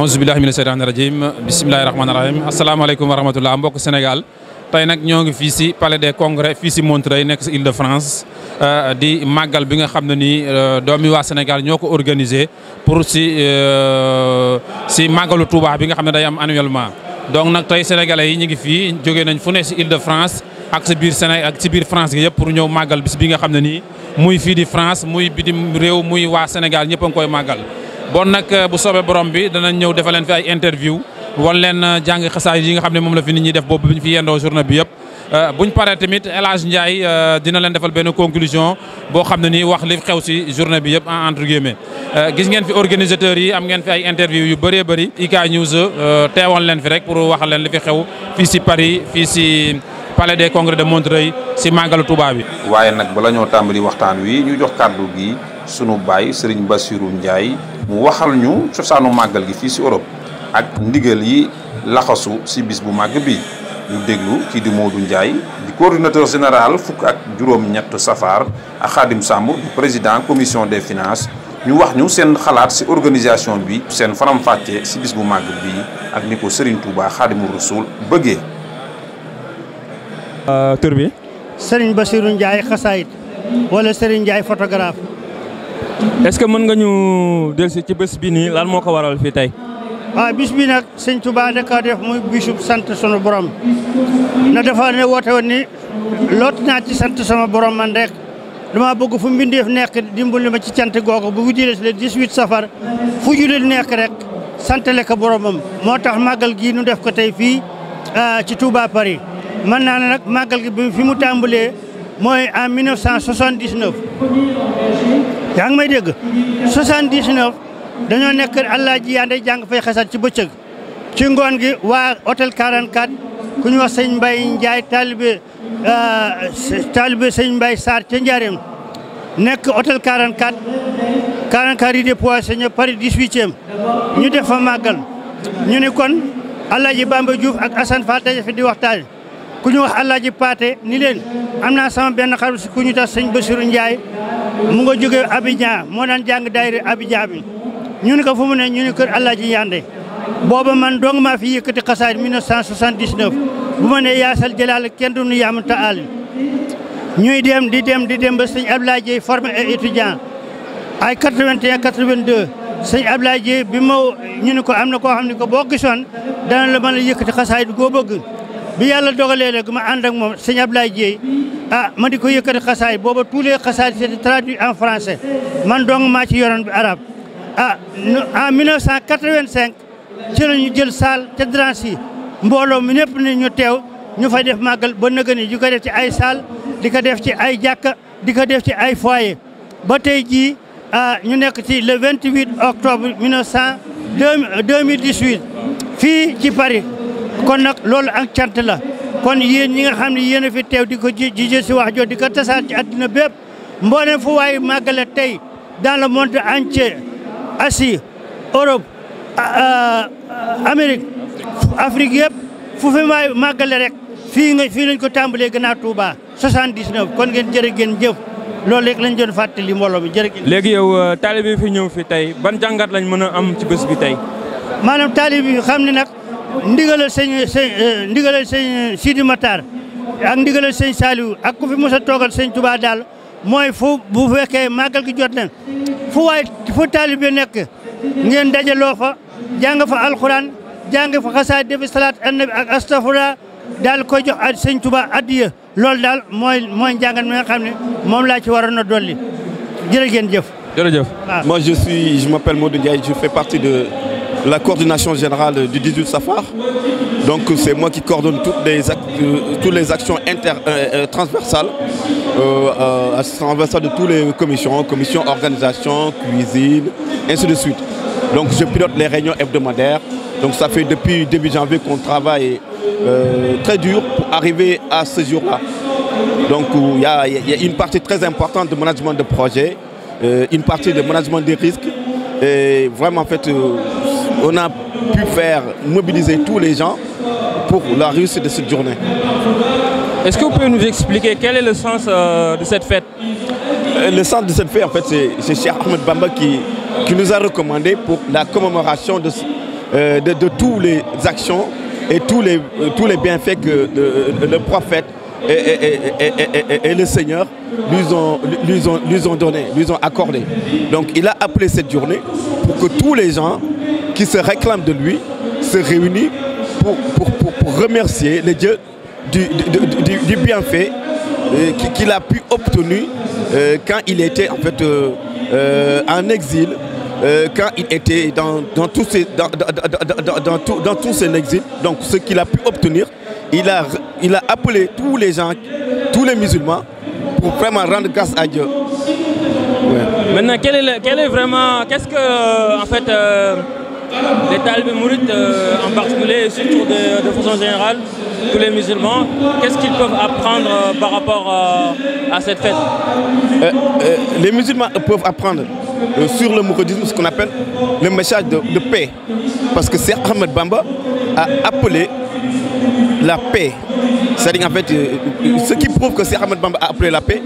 auzu billahi mina shaytaani rajim bismillahi rahmaani rahim asalaamaaleykum wa rahmatullah mbokk Sénégal tey nag ñoo ngi fii si palais des congrès fii si Montreuil nekk si Île-de-France di màggal bi nga xam ne nii doomi waa Sénégal ñoo ko organisé pour si màggalu Touba bi nga xam ne day am annuellement. donc nag tey sénégalais yi ñu ngi fii jógee nañ fu ne si Île-de-France ak si biir Sénégal ak si biir France gi yëpp pour ñëw màggal bis bi nga xam ne nii muy fii di France muy bitim réew muy waa Sénégal ñëpp a ngi koy màggal. bon nag bu soobee borom bi danañ ñëw defal leen fi ay interview wan leen jàng xasaay yi nga xam ne moom la fi nit ñi def boobu bi ñu fi yendoo journée bi yëpp. buñ paree tamit El Hadj Ndiaye dina leen defal benn conclusion boo xam ne nii wax li xew si journée bi yëpp entre guillemets. gis ngeen fi organisateurs yi am ngeen fi ay interview yu bëree bëri IK News teewal leen fi rek pour waxal leen li fi xew fii si Paris fii si palais des congrès de Montreuil si màggalu Touba bi. waaye nag bala ñoo tàmbali waxtaan wi ñu jox kàddu gi sunu baay Serigne Bassirou Ndiaye mu waxal ñu cosaanu màggal gi fii si Europe ak ndigal yi laxasu si bis bu màgg bi. ñu déglu kii di Modou Ndiaye di coordinateur général fukk ak juróom-ñett Safar ak Khadim Samb di président commission des finances ñu wax ñu seen xalaat si organisation bi seen faram-fàccee si bis bu màgg bi ak ni ko Serigne Touba Khadimou Rassoul bëggee. tur bi. Serigne Bassirou Ndiaye xasaayit wala Serigne Ndiaye photographe. est-ce que mën nga ñu dellusi ci bés bi nii lan moo ko waral fii tey. waaw bis bi nag sëñ Touba da ka def muy bisub sant sunu borom na dafa ne woote woon ni loot naa ci sant sama borom man rek dama bëgg fu mbindeef nekk dimbali ma ci cant googu bu wujjee le 18 safar fu jullit nekk rek santale ko boromam moo tax màggal gii nu def ko tey fii ci Touba Paris. mën naa ne nag màggal gi bi fi mu tàmbalee mooy en 1979 yaa ngi may dégg 79. dañoo nekk Alaaji Yande jàng fay xasat ci bëccëg ci ngoon gi waa hôtel 44 ku ñu wax sëñ Mbaye Ndiaye taalibe sëñ Mbaye Sarr ca Njaareem nekk hôtel 44 rue des Poissonniers Paris 18e ñu def fa màggal ñu ne kon Alaaji Bamba Diouf ak Assane Fall daje fi di waxtaan ku ñu wax Alaaji Paate ni leen am naa sama benn xarit si ku ñu tax sëñ Bassirou Ndiaye mu nga jóge Abidjan moo daan jàng daayira Abidjan bi ñu ne ko fu mu ne ñu ne kër Alaaji Yande booba man dong maa fi yëkkati xasaay 1979 bu ma ne yaasal jëlaal kenn du nu yaamu taal ñuy dem di dem ba sëñ Abdoulaye Dieye formé ay étudiant ay 81 82 sëñ Abdoulaye Dieye bi ma ñu ne ko am na koo xam ne ko boo gisoon dana la mën a yëkkati xasaay du goo bëgg bi yàlla dogalee rek ma ànd ak moom sëñ Abdoulaye Dieye ma di ko yëkkati xasaay booba tous les xasaay c'était traduit en français man dong maa ci yoroon bi arabe en 1985 ci la ñu jël salle ca Drancy mbooloo mi ñëpp ni ñu teew ñu fay def màggal ba nëgë ni di ko def ci ay salle di ko def ci ay jàkka di ko def ci ay foyer ba tey jii ñu nekk ci le 28 octobre 2018 fii ci Paris kon nag loolu ak cant la kon yéen ñi nga xam ne yéen a fi teew di ko ji si wax jo di ko tasaat ci àddina bépp mboolem fu waay màggale tey dans le monde entier Asie Europe Amérique Afrique yëpp fu fi may màggale rek fii lañ ko tàmbalee gannaaw Touba 79 kon ngeen jërë ngeen jëf loolu rek lañ doon fàttali mbooloo mi jërë ngeen. léegi yow taalibe fi ñëw fi tey ban jàngat lañ mën a am ci bés bi tey. maanaam taalibe yi xam ne nag ndigalal sëñ Sidi Matar ak ndigalal sëñ Saliou ak ku fi mos a toogal sëñ Touba daal mooy fu bu fekkee màggal gi jot na fu taalibe nekk ngeen dajaloo fa jàng fa alxuraan jàng fa xasaay defi salaat annabi ak astafurlah daal koy jox ak sëñ Touba addiya loolu daal mooy njàngat mi nga xam ne moom laa ci waroon a dolli jërë ngeen jëf. jërëjëf. Moi je m'appelle Modou Ndiaye, je fais partie de la coordination générale du 18 Safar. Donc c'est moi qui coordonne toutes les actions transversales de toutes les commissions, organisation, cuisine, ainsi de suite. Donc je pilote les réunions hebdomadaires. Donc ça fait depuis début janvier qu'on travaille très dur pour arriver à ce jour-là. Donc il y a une partie très importante de management de projet, une partie de management des risques. Et vraiment en fait, on a pu mobiliser tous les gens pour la réussite de cette journée. Est-ce que vous pouvez nous expliquer quel est le sens de cette fête? Le sens de cette fête, en fait, c'est Cheikh Ahmed Bamba qui nous a recommandé pour la commémoration de toutes les actions et tous les bienfaits que le prophète et le Seigneur lui ont donné, lui ont accordé. Donc il a appelé cette journée pour que tous les gens qui se réclament de lui se réunissent pour remercier le Dieu du bienfait qu'il a pu obtenir quand il était en fait en exil, quand il était dans tout son exil. Donc ce qu'il a pu obtenir, il a appelé tous les gens, tous les musulmans, pour vraiment rendre grâce à Dieu. Ouais. Maintenant, qu'est-ce que en fait les talibés mourides en particulier, et surtout de façon générale, tous les musulmans, qu'est-ce qu'ils peuvent apprendre par rapport à cette fête? Les musulmans peuvent apprendre sur le mouridisme ce qu'on appelle le message de paix. Parce que Cheikh Ahmed Bamba a appelé la paix. C'est-à-dire en fait, ce qui prouve que Cheikh Ahmed Bamba a appelé la paix,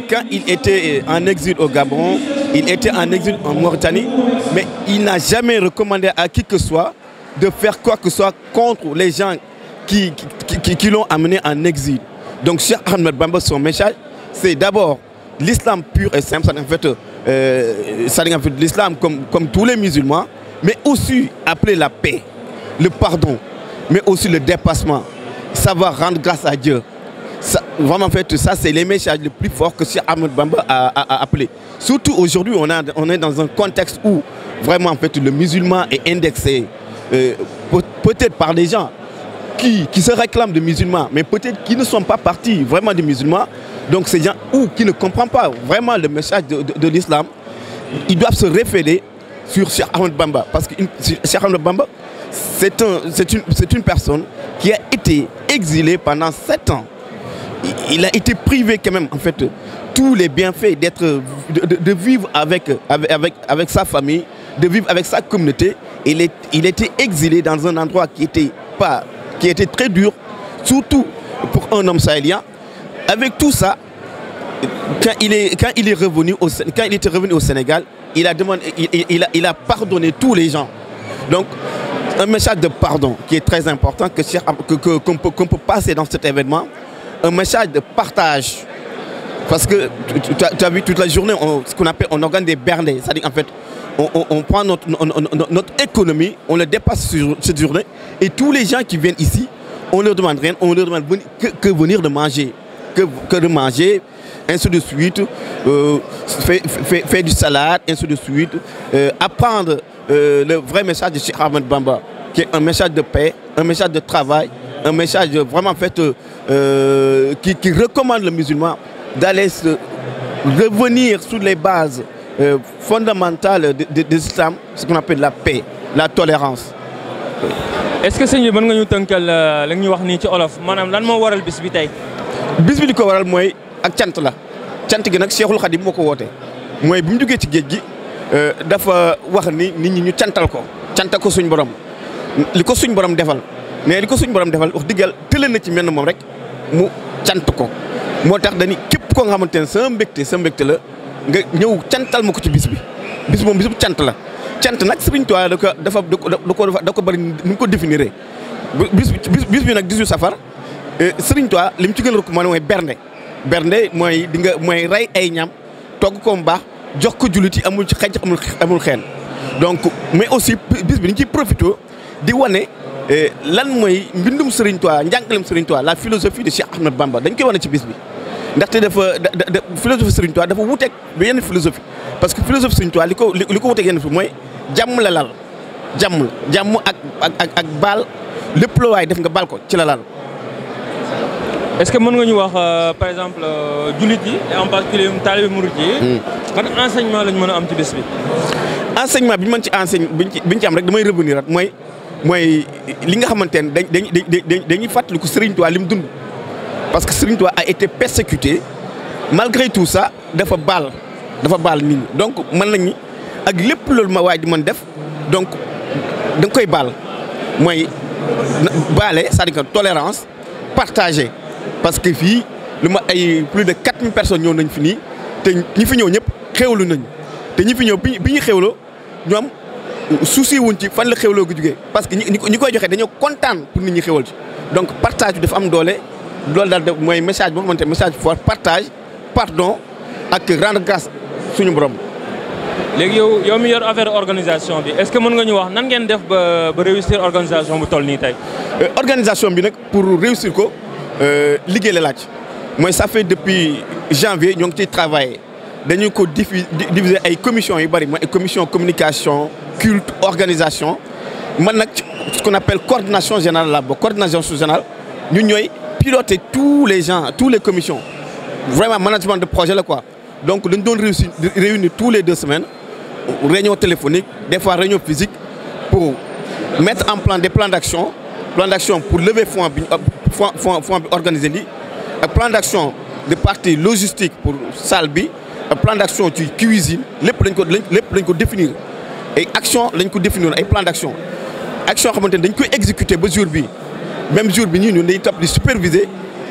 quand il était en exil au Gabon, il était en exil en Mauritanie, mais il n'a jamais recommandé à qui que ce soit de faire quoi que ce soit contre les gens qui l'ont amené en exil. Donc Cheikh Ahmed Bamba, son message, c'est d'abord l'islam pur et simple, c'est-à-dire en fait l'islam comme tous les musulmans, mais aussi appeler la paix, le pardon, mais aussi le dépassement, savoir rendre grâce à Dieu. Ça, vraiment, en fait, ça, c'est les messages les plus forts que Cheikh Ahmed Bamba a appelé. Surtout aujourd'hui, on est dans un contexte où vraiment, en fait, le musulman est indexé, peut-être par des gens qui se réclament de musulmans, mais peut-être qui ne sont pas partis vraiment des musulmans. Donc, ces gens qui ne comprennent pas vraiment le message de l'islam, ils doivent se référer sur Cheikh Ahmed Bamba. Parce que Cheikh Ahmed Bamba, c'est une personne qui a été exilée pendant 7 ans. Il a été privé quand même, en fait, tous les bienfaits de vivre avec sa famille, de vivre avec sa communauté. Il était exilé dans un endroit qui était très dur, surtout pour un homme sahélien. Avec tout ça, quand il était revenu au Sénégal, il a pardonné tous les gens. Donc, un message de pardon qui est très important, qu'on peut passer dans cet événement. Un message de partage. Parce que tu as vu toute la journée, ce qu'on appelle, on organise des bernets. C'est-à-dire en fait, on prend notre économie, on le dépasse sur cette journée. Et tous les gens qui viennent ici, on leur demande rien, on leur demande que venir de manger. Que de manger, ainsi de suite, faire du salade, ainsi de suite. Apprendre le vrai message de Cheikh Ahmed Bamba, qui est un message de paix, un message de travail, un message vraiment fait qui recommande le musulman d'aller revenir sur les bases fondamentales de l'islam, ce qu'on appelle la paix, la tolérance. Est-ce que sëñ bi mën nga ñu tënkal la ñu wax nii ci olof maanaam lan moo waral bis bi tey? Bis bi li ko waral mooy ak cant la cant gi nag Cheikhul Khadim moo ko woote mooy bi mu jógee ci géej gi dafa wax ni nit ñi ñu cantal ko suñ borom li ko suñ borom defal. mais li ko suñ borom defal wax dëggal tële na ci mel moom rek mu cant ko moo tax dañuy képp koo nga xamante ne sa mbégte la nga ñëw cantal ma ko ci bis bi moom bis bu cant la cant nag Sëriñ Tuubaa da ko bari ni mu ko définiré bis bi nag 18 safar Sëriñ Tuubaa li mu ci gën a recommandé mooy bernde mooy rey ay ñam togg ko mu baax jox ko jullit yi amul ci xenc amul xeen donc mais aussi bis bi dañ ciy profité di wane lan mooy mbindum Serigne Touba njàngalem Serigne Touba la philosophie de Cheikh Ahmed Bamba dañ koy wane ci bis bi ndaxte philosophie Serigne Touba dafa wuteeg yenn philosophie parce que philosophie Serigne Touba li ko wuteeg yenn fi mooy jàmm la lal jàmm ak baal lépp loo waay def nga baal ko ci la lal. Est-ce que mën nga ñu wax par exemple jullit yi en particulier taalibe murid yi ban enseignement lañ mën a am ci bis bi? Enseignement bi ñu mën ci bi ñu ci am rek damay revenir rek mooy li nga xamante ne dañuy fàttaliku Serigne Touba li mu dund parce que Serigne Touba a été persécuté malgré tout ça dafa baal nit ñi donc mën nañu ak lépp loolu ma waay di mën def donc da nga koy baal mooy baale c'est-à-dire tolérance partagée parce que fii lu ma ay plus de 4000 personnes ñëw nañ fi nii te ñi fi ñëw ñëpp xewlu nañ te ñi fi ñëw bi ñu xewloo ñoom souci wuñ ci fan la xéwloo gu jugee parce que ñi koy joxe dañoo kontaan pour nit ñi xéwal ci donc partage bi dafa am doole loolu daal mooy message boo xamante message fort partage pardon ak rendre grâce suñu borom. léegi yow mi yor affaire organisation bi est-ce que mën nga ñu wax nan ngeen def ba réussir organisation bu toll nii tey. organisation bi nag pour réussir ko liggéey la laaj mooy ça fait depuis janvier ñoo ngi ciy travailler dañu ko diviser ay commissions yu bari mooy ay commission communication culte organisation man nag ce qu'on appelle coordination générale la bokk coordination générale ñun ñooy piloter tous les gens toutes les commissions vraiment management de projet la quoi donc dañu doon réunir tous les 2 semaines réunion téléphonique des fois réunion physique pour mettre en plan des plans d'action pour lever fonds bi organiser lii ak plan d'action de partie logistique pour salle bi ak plan d'action ci cuisine lépp lañ ko définir ay action lañ ko définir ay plan d'action xamante ne dañ koy exécuter ba jour bi même jour bi ñun dañuy topp di superviser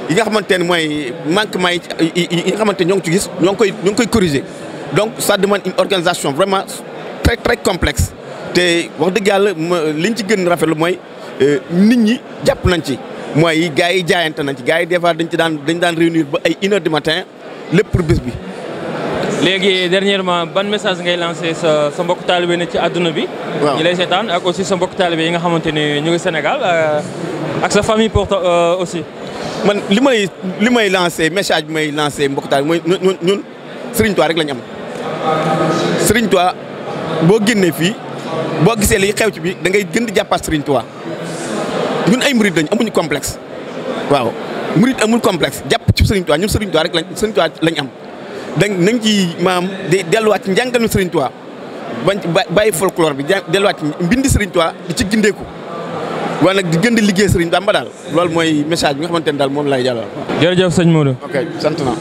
yi nga xamante ne mooy manquement yi nga xamante ne ñoo ngi ci gis ñoo ngi koy corriger donc ça demande une organisation vraiment très très complexe te wax dëgg yàlla liñ ci gën rafetlu mooy nit ñi jàpp nañ ci mooy gars yi jaayante nañ ci gars yi des fois dañ daan réunir ba ay 1h du matin lépp pour bés bi. léegi dernièrement ban message ngay lancé sa mbokk taalibe ne ci àdduna bi. waaw ñi lay seetaan ak aussi sa mbokk taalibe yi nga xamante ni ñu ngi Sénégal ak sa famille pour aussi. man li may lancé message bi may lancé mbokk taalibe mooy ñun Serigne Touba rek lañ am Serigne Touba boo génnee fii boo gisee liy xew ci bi da ngay gën di jàppaat Serigne Touba ñun ay murid lañ amuñu complexe waaw murid amul complexe jàpp ci Serigne Touba ñun Serigne Touba rek lañ am. nañ ci maam di delluwaat ci njàngalu Serigne Touba bañ bàyyi folklore bi delluwaat ci mbindi Serigne Touba di ci gindeeku waaye nag di gën di liggéey Serigne Bamba daal loolu mooy message bi nga xamante ne daal moom lay jàllal. jërëjëf sëñ Modou. ok sant naa.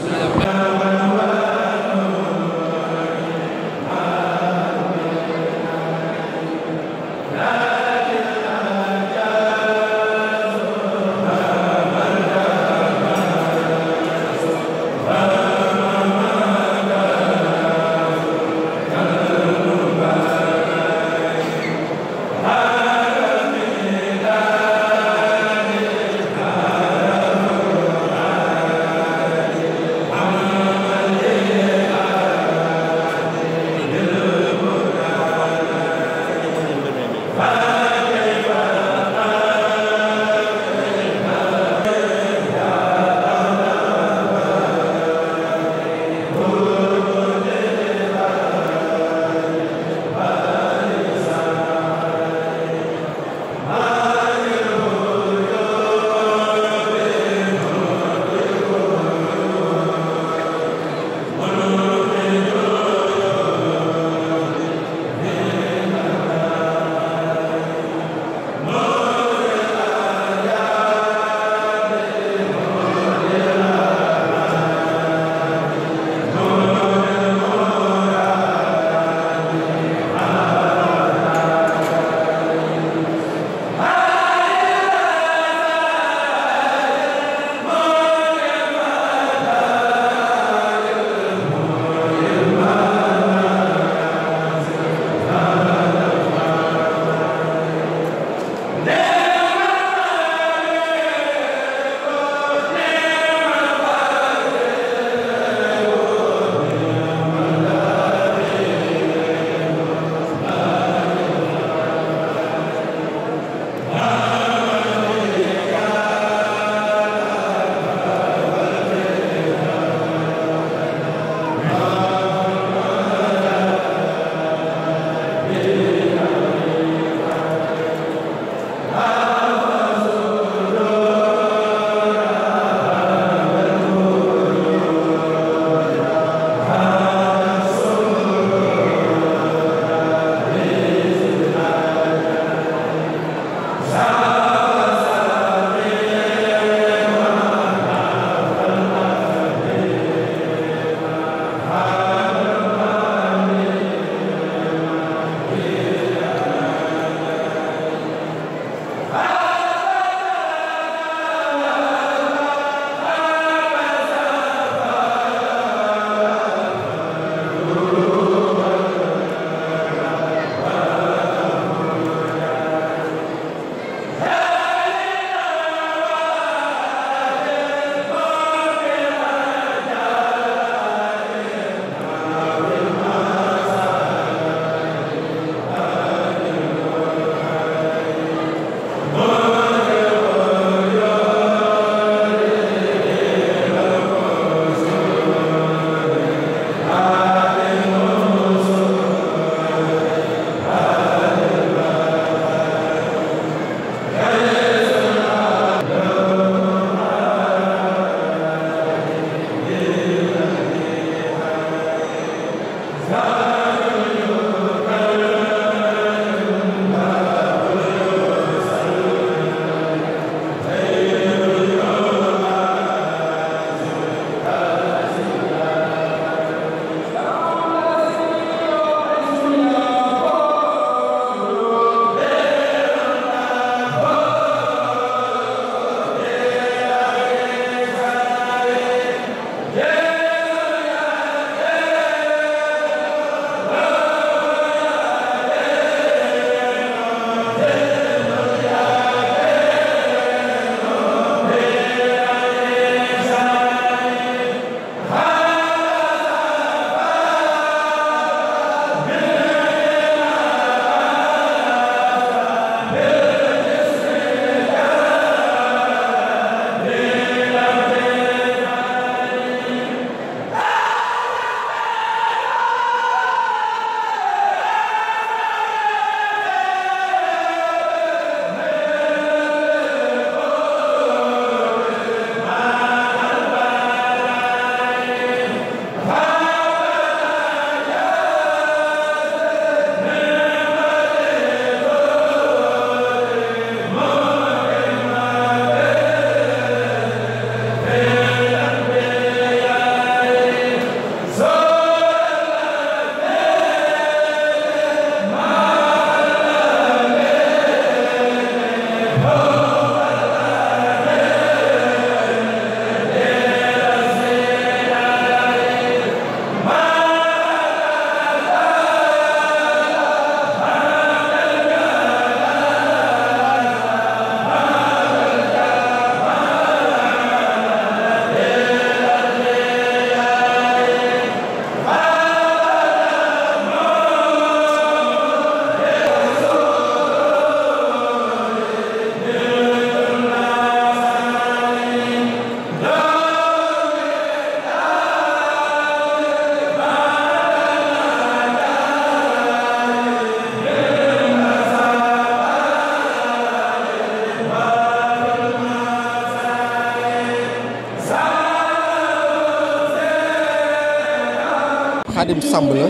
Khadim Samb la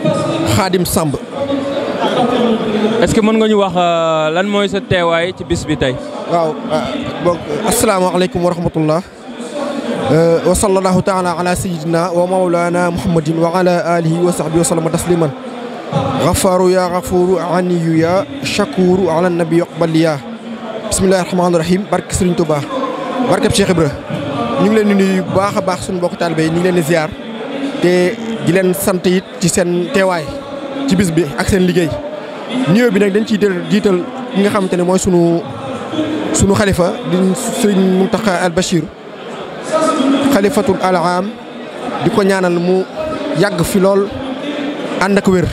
Khadim Samb. est-ce que mën nga ñu wax lan mooy sa teewaay ci bis bi tey. waaw boog asalaamaaleykum wa rahmatullah wa sallallahu taala ala sayyidina wa mawlana muhammadin wa ala alihi wa sahbihi wa sallama tasliman ghafaru ya ghafuru aniyu ya shakuru ala nabi yaqbaliya bismillahi rahmani rahim barke Serigne Touba barke Cheikh Ibra ñu ngi leen di nuyu bu baax a baax suñu mbokk taalibe yi ñu ngi leen di ziar te di leen sant it ci seen teewaay ci bis bi ak seen liggéey nuyoo bi nag dañ ciy jiital ñi nga xamante ne mooy sunu xalifa di Serigne Mountakha Al Bachir xalifatul alaam di ko ñaanal mu yàgg fi lool ànd ak wér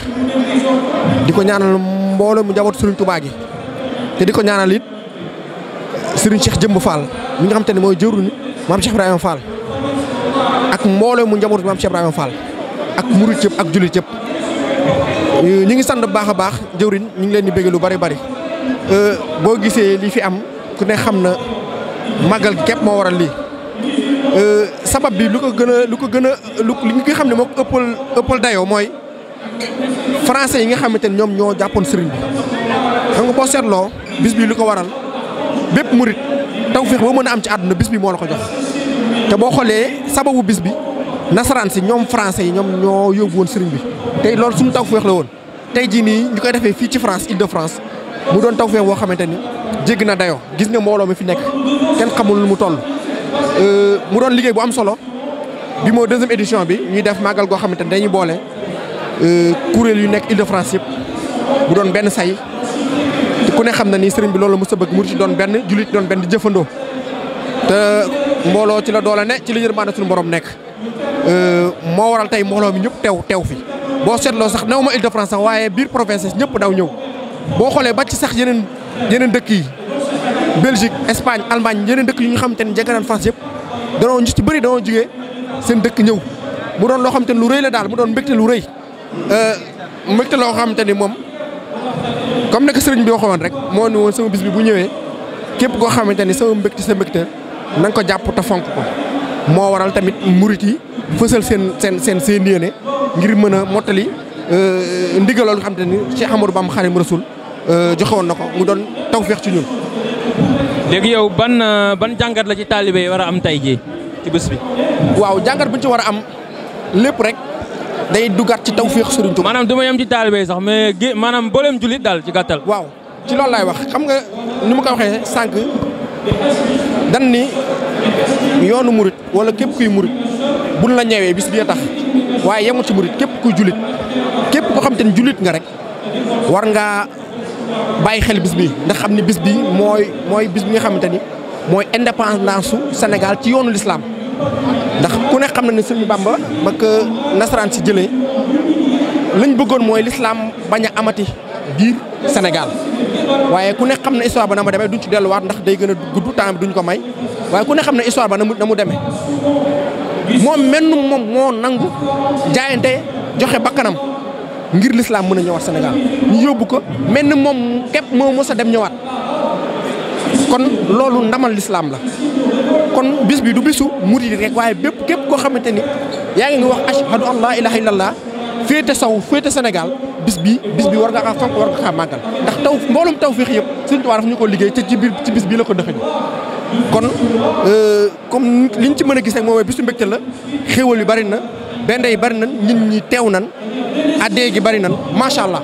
di ko ñaanal mbooloo mu njaboot Serigne Touba gi te di ko ñaanal it Serigne Cheikh Jëmb Fall mi nga xamante ne mooy jëruñu maam Cheikh Ibrahima Fall ak mbooloo mu njaboot maam Cheikh Ibrahima Fall ak murit yëpp ak jullit yëpp ñu ngi sant bu baax a baax jëwriñ ñu ngi leen di bëgg lu bari bari boo gisee li fi am ku ne xam na màggal gi képp moo waral lii sabab bi lu li nga xam ne moo ko ëppal dayoo mooy français yi nga xamante ne ñoom ñoo jàppoon sëriñ bi xam nga boo seetloo bis bi lu ko waral bépp murit tawfeex boo mën a am ci àdduna bis bi moo la ko jox te boo xoolee sababu bis bi nasaraan si ñoom français yi ñoom ñoo yóbbu woon sëriñ bi tey loolu suñu tawfeex la woon tey jii nii ñu koy defee fii ci France Île-de-France mu doon tawfeex boo xamante ni jégg na dayoo gis nga mbooloo mi fi nekk kenn xamul lu mu toll mu doon liggéey bu am solo bi moo deuxième édition bi ñuy def màggal goo xamante ni dañuy boole kuréel yu nekk Île-de-France yëpp mu doon benn say te ku ne xam na ni sëriñ bi loolu la mos a bëgg murit ci doon benn jullit doon benn jëfandoo te mbooloo ci la doole ne ci la yërmande suñu borom nekk moo waral tey mbooloo mi ñëpp teew fi boo seetloo sax new ma Île-de-France sax waaye biir province ñëpp daw ñëw boo xoolee ba ci sax yeneen dëkk yi Belgique Espagne Allemagne yeneen dëkk yu ñu xamante ni jege naan France yëpp danoo ñu ci bëri danoo jugee seen dëkk ñëw mu doon loo xamante ni lu rëy la daal mu doon mbégte lu rëy mbégte loo xamante ni moom comme nag sëriñ bi waxoon rek moo ni woon sama bis bi bu ñëwee képp koo xamante ni sama mbégte sa mbégte na nga ko jàpp te fonk ko moo waral tamit murit yi fësal seen yéene ngir mën a mottali ndigal loolu nga xam te ni Cheikh Ahmadou Bamba Xaadimu Rasuul joxe woon na ko mu doon tawfeex ci ñun. léegi yow ban jàngat la ci taalibe yi war a am tey jii ci bés bi. waaw jàngat bu ñu ci war a am lépp rek day dugaat ci tawfeex Sëriñ Tuubaa. maanaam du ma yem ci taalibe yi sax mais maanaam mbooleem jullit daal ci gàttal. waaw ci loolu laay wax xam nga ni ma ko waxee sànq dan ni yoonu murit wala képp kuy murit buñ la ñëwee bis bi tax waaye yemul ci murit képp kuy jullit képp koo xam te ni jullit nga rek war ngaa bàyyi xel bis bi ndax xam ni bis bi mooy bis bi nga xamante ni mooy indépendance su Sénégal ci yoonu l'islam ndax ku ne xam na ne Sëriñ Bamba ba ko nasaraan si jëlee lañ bëggoon mooy l'islam bañ a amati biir Sénégal waaye ku ne xam ne histoire ba na ma demee duñ ci delluwaat ndax day gën a gudd temps bi duñ ko may waaye ku ne xam ne histoire ba na mu demee moom moom moo nangu jaayante joxe bakkanam ngir l'islam mën a ñëwaat Sénégal ñu yóbbu ko mel ni moom képp moo mës a dem ñëwaat kon loolu ndamal l'islam la kon bis bi du bisu murid rek waaye bépp képp koo xamante ni yaa ngi wax ashhadu an laa ilaaha illallah féete saw féete Sénégal bis bi war nga xam fonk war nga xam màggal ndax mboolum tawfeex yëpp Sëriñ Tuubaa daf ñu ko liggéey te ci bis bii la ko dëxëñ kon comme liñ ci mën a gis rek moom mooy bisu mbégte la xéwal yu bari na bende yi bari na nit ñi teew nan addee gi bari nan macha allah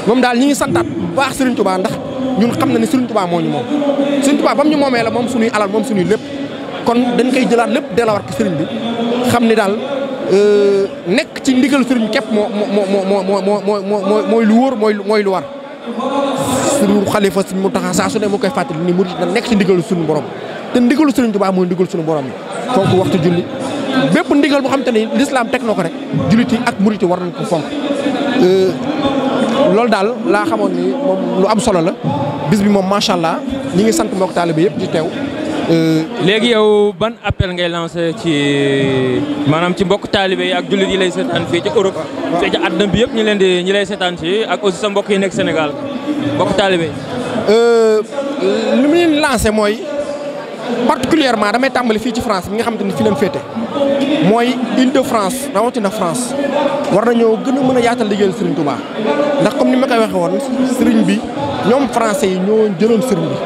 moom daal ñi ngi santaat bu baax Sëriñ Tuubaa ndax ñun xam na ne Sëriñ Tuubaa moo ñu moom Sëriñ Tuubaa ba mu ñu moomee la moom suñuy alal moom suñuy lépp kon dañ koy jëlaat lépp delloowaat ko sëriñ bi xam ni daal nekk ci ndigal sëriñ képp mooy lu wóor mooy lu war suñu xalifa suñu Muntaxa saa su ne moo koy fàttali ni murid na nekk ci ndigalu suñu borom te ndigalu Sëriñ Tuubaa mooy ndigal suñu borom yi fonk waxtu julli bépp ndigal boo xam te ne l'islam teg na ko rek jullit yi ak murid yi war nañ ko fonk loolu daal laa xamoon ni moom lu am solo la bis bi moom macha allah ñi ngi sant mbokk taalibe yëpp ci teew. léegi yow ban appel ngay lancé ci maanaam ci mbokk taalibe yi ak jullit yi lay seetaan fii ci Europe fii ci àdduna bi yëpp ñi lay seetaan fii ak aussi sa mbokk yi nekk Sénégal mbokk taalibe yi. li mu leen lancé mooy particulièrement damay tàmbali fii ci France bi nga xamante ni fi leen féete mooy Île-de-France rawatina France war nañoo gën a mën a yaatal liggéeyal Serigne Touba ndax comme ni ma koy waxee woon Serigne bi ñoom français yi ñoo jëloon Serigne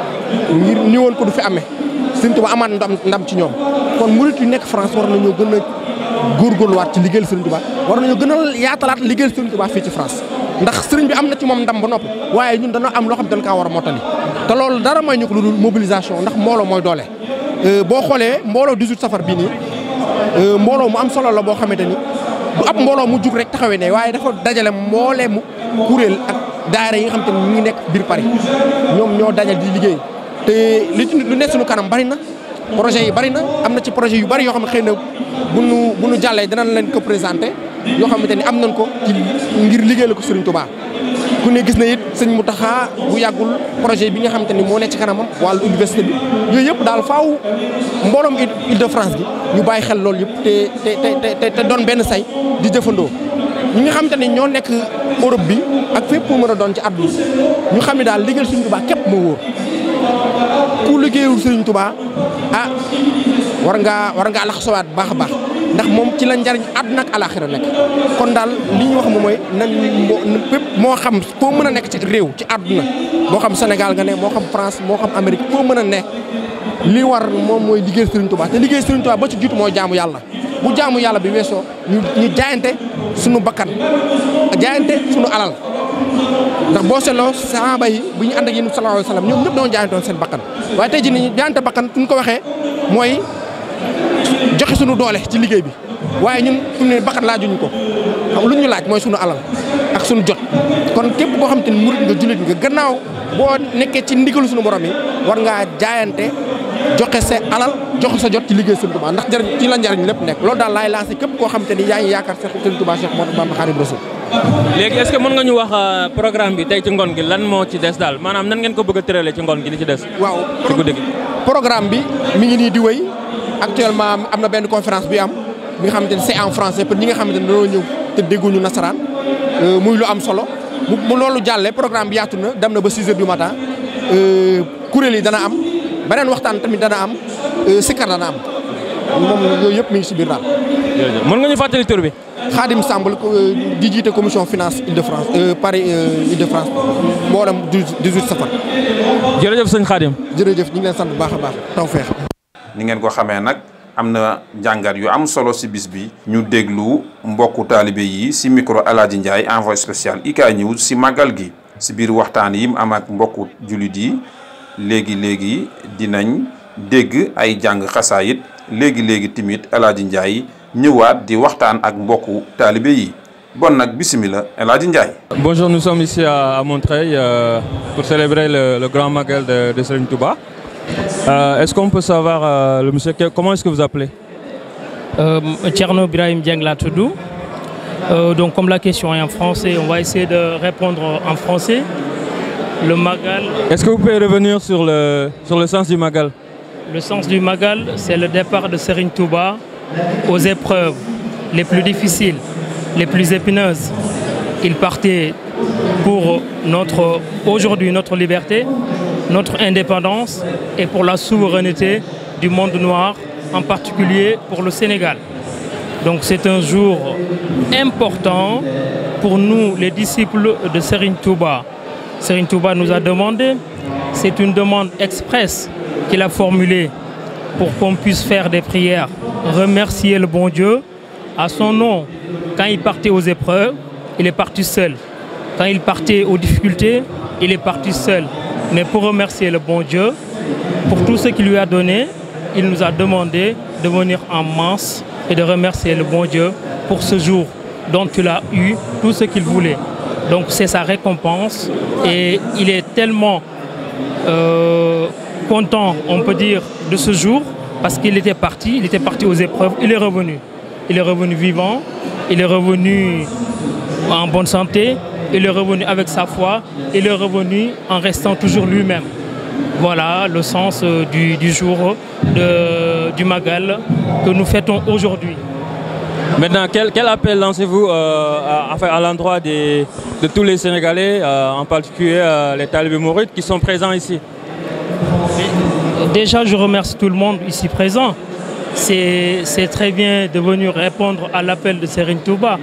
bi ngir ni woon ko du fi amee Serigne Touba amaat ndam ci ñoom kon murit yu nekk France war nañoo gën a góorgóorluwaat ci liggéeyal Serigne Touba war nañoo gën a yaatalaat liggéeyal Serigne Touba fii ci France ndax Serigne bi am na ci moom ndam ba noppi waaye ñun dañoo am loo xam dañ kaa war a mottali te loolu dara may ñu ko lu dul mobilisation ndax mbooloo mooy doole boo xoolee mbooloo 18 safar bii nii mbooloo mu am solo la boo xamante ni du ab mbooloo mu jug rek taxawee ne waaye dafa dajale mboolee mu kuréel ak daara yi nga xamante ni ñu ngi nekk biir Paris ñoom ñoo dajal di liggéey te lu nekk suñu kanam bari na projet yi bari na am na ci projet yu bari yoo xam ne xëy na bu nu jàllee dinañ leen ko présenté yoo xamante ni am nañ ko ci ngir liggéey la ko Serigne Touba ku ne gis na it sëñ Mountakha bu yàggul projet bi nga xamante ni moo nekk ci kanamam wàllu université bi yooyu yëpp daal faaw mbooloom Île-de-France gi ñu bàyyi xel loolu yëpp te doon benn say di jëfandoo ñi nga xamante ni ñoo nekk Europe bi ak fépp fu mën a doon ci àdduna ñu xam ne daal liggéeyal Serigne Touba képp moo wóor ku liggéeyul Serigne Touba ah war ngaa laxasawaat baax a baax ndax moom ci la njariñ àdduna ak alaaxira nekk kon daal li ñu wax moom mooy nan fépp moo xam foo mën a nekk ci réew ci àdduna moo xam Sénégal nga ne moo xam France moo xam Amérique foo mën a ne li war moom mooy liggéey Serigne Touba te liggéey Serigne Touba ba ci jiitu mooy jaamu yàlla bu jaamu yàlla bi weesoo ñu jaayante suñu bakkan jaayante suñu alal ndax boo seetloo sahaaba yi bu ñu ànd ak yéen sallallahu alayhi wa sallam ñoom ñëpp doon jaayantoon seen bakkan waaye tey jii nii jaayante bakkan fu ñu ko waxee mooy joxe suñu doole ci liggéey bi waaye ñun fi mu ne bakkan laajuñu ko xam lu ñu laaj mooy suñu alal ak suñu jot kon képp koo xam te ni murit nga jullit nga gannaaw boo nekkee ci ndigalu suñu borom yi war ngaa jaayante joxe sa alal joxe sa jot ci liggéey Serigne Touba ndax jëriñ ci la njariñ lépp nekk loolu daal laay lancé képp koo xam te ni yaa ngi yaakaar Serigne Touba Cheikh Ahmadou Bamba Khadimu Rasul. léegi est-ce que mën nga ñu wax programme bi tey ci ngoon gi lan moo ci des daal maanaam nan ngeen ko bëgg a tëralee ci ngoon gi li ci des. waaw ci guddi gi programme bi mi ngi nii di wéy actuellement am na benn conférence bi am bi nga xamante ne c'est en français pour ñi nga xamante ne dañoo ñëw te dégguñu nasaraan muy lu am solo mu loolu jàllee programme bi yaatu na dem na ba 6 heures du matin kuréel yi dana am beneen waxtaan tamit dana am sikkar dana am moom yooyu yëpp mi ngi si biir daal. mën nga ñu fàttali tur bi. Khadim Samb di jiite commission finance Île-de-France Paris Île-de-France moo dem 18 safar. jërëjëf sëñ Khadim. jërëjëf ñu ngi leen sant bu baax a baax tawfeex. ni ngeen ko xamee nag am na jàngat yu am solo si bis bi ñu déglu mbokku taalibe yi si micro El Hadji Ndiaye envoyé spécial IK News si màggal gi si biir waxtaan yi mu am ak mbokku jullit yi léegi dinañ dégg ay jàng xasaayit léegi timit El Hadji Ndiaye ñëwaat di waxtaan ak mbokku taalibe yi bon nag bismillah El Hadji Ndiaye. Bonjour, nous sommes ici à Montreuil pour célébrer le grand magal de Serigne Touba. Est-ce qu'on peut savoir, le monsieur, comment est-ce que vous appelez? Thierno Birahim Dieng laa tudd. Donc comme la question est en français, on va essayer de répondre en français. Le magal. Est-ce que vous pouvez revenir sur le sens du magal? Le sens du magal, c'est le départ de Serigne Touba aux épreuves les plus difficiles, les plus épineuses. Il partait pour aujourd'hui notre liberté, notre indépendance et pour la souveraineté du monde noir, en particulier pour le Sénégal. Donc c'est un jour important pour nous, les disciples de Serigne Touba. Serigne Touba nous a demandé, c'est une demande expresse qu'il a formulée pour qu'on puisse faire des prières, remercier le bon Dieu à son nom. Quand il partait aux épreuves, il est parti seul. Quand il partait aux difficultés, il est parti seul. Mais pour remercier le bon Dieu, pour tout ce qu'il lui a donné, il nous a demandé de venir en masse et de remercier le bon Dieu pour ce jour dont il a eu tout ce qu'il voulait. Donc c'est sa récompense et il est tellement content, on peut dire, de ce jour parce qu'il était parti aux épreuves, il est revenu. Il est revenu vivant, il est revenu en bonne santé, il est revenu avec sa foi, il est revenu en restant toujours lui-même. Voilà le sens du jour du Magal que nous fêtons aujourd'hui. Maintenant, quel appel lancez-vous à l'endroit de tous les Sénégalais, en particulier les talibés mourides qui sont présents ici? Déjà, je remercie tout le monde ici présent. C'est très bien de venir répondre à l'appel de Serigne Touba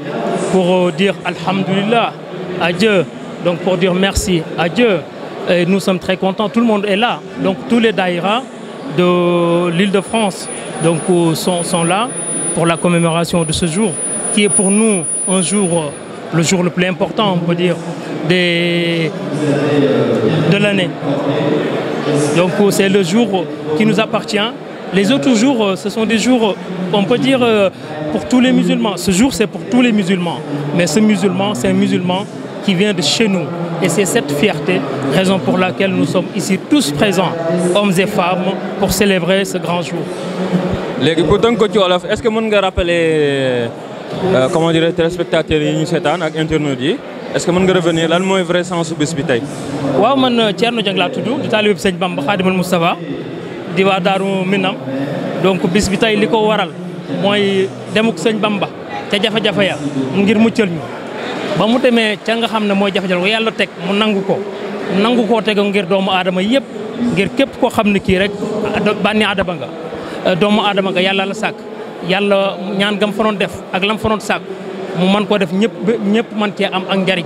pour dire Alhamdulillah à Dieu, donc pour dire merci à Dieu. Et nous sommes très contents, tout le monde est là. Donc tous les daïras de l'Île-de-France donc, sont là pour la commémoration de ce jour, qui est pour nous un jour, le jour le plus important, on peut dire, de l'année. Donc c'est le jour qui nous appartient. Les autres jours, ce sont des jours, on peut dire, pour tous les musulmans. Ce jour, c'est pour tous les musulmans. Mais ce musulman, c'est un musulman qui vient de chez nous. Et c'est cette fierté, raison pour laquelle nous sommes ici tous présents, hommes et femmes, pour célébrer ce grand jour. Léegi pour tënk ko ci wolof, est-ce que mën nga rappeler comment dire téléspectateurs yi ñu seetaan ak internautes yi, est-ce que mën nga revenir lan mooy vrai sens bés bi tey? waaw man Thierno Dieng laa tudd di taalibe Sëñ Bamba Khadimul Moustapha di waa Daaru Minam. Donc bis bi tey li ko waral mooy demuk Sëñ Bamba ca jafe-jafe ya ngir muccal ñu ba mu demee ca nga xam ne mooy jafe-jafe ko yàlla teg mu nangu koo teg ngir doomu aadama yëpp, ngir képp koo xam ne kii rek bànni aadama nga doomu aadama nga yàlla la sàkk yàlla ñaan gam fa doon def ak lam fa doon sàkk mu mën koo def ñëpp mën cee am ak njariñ.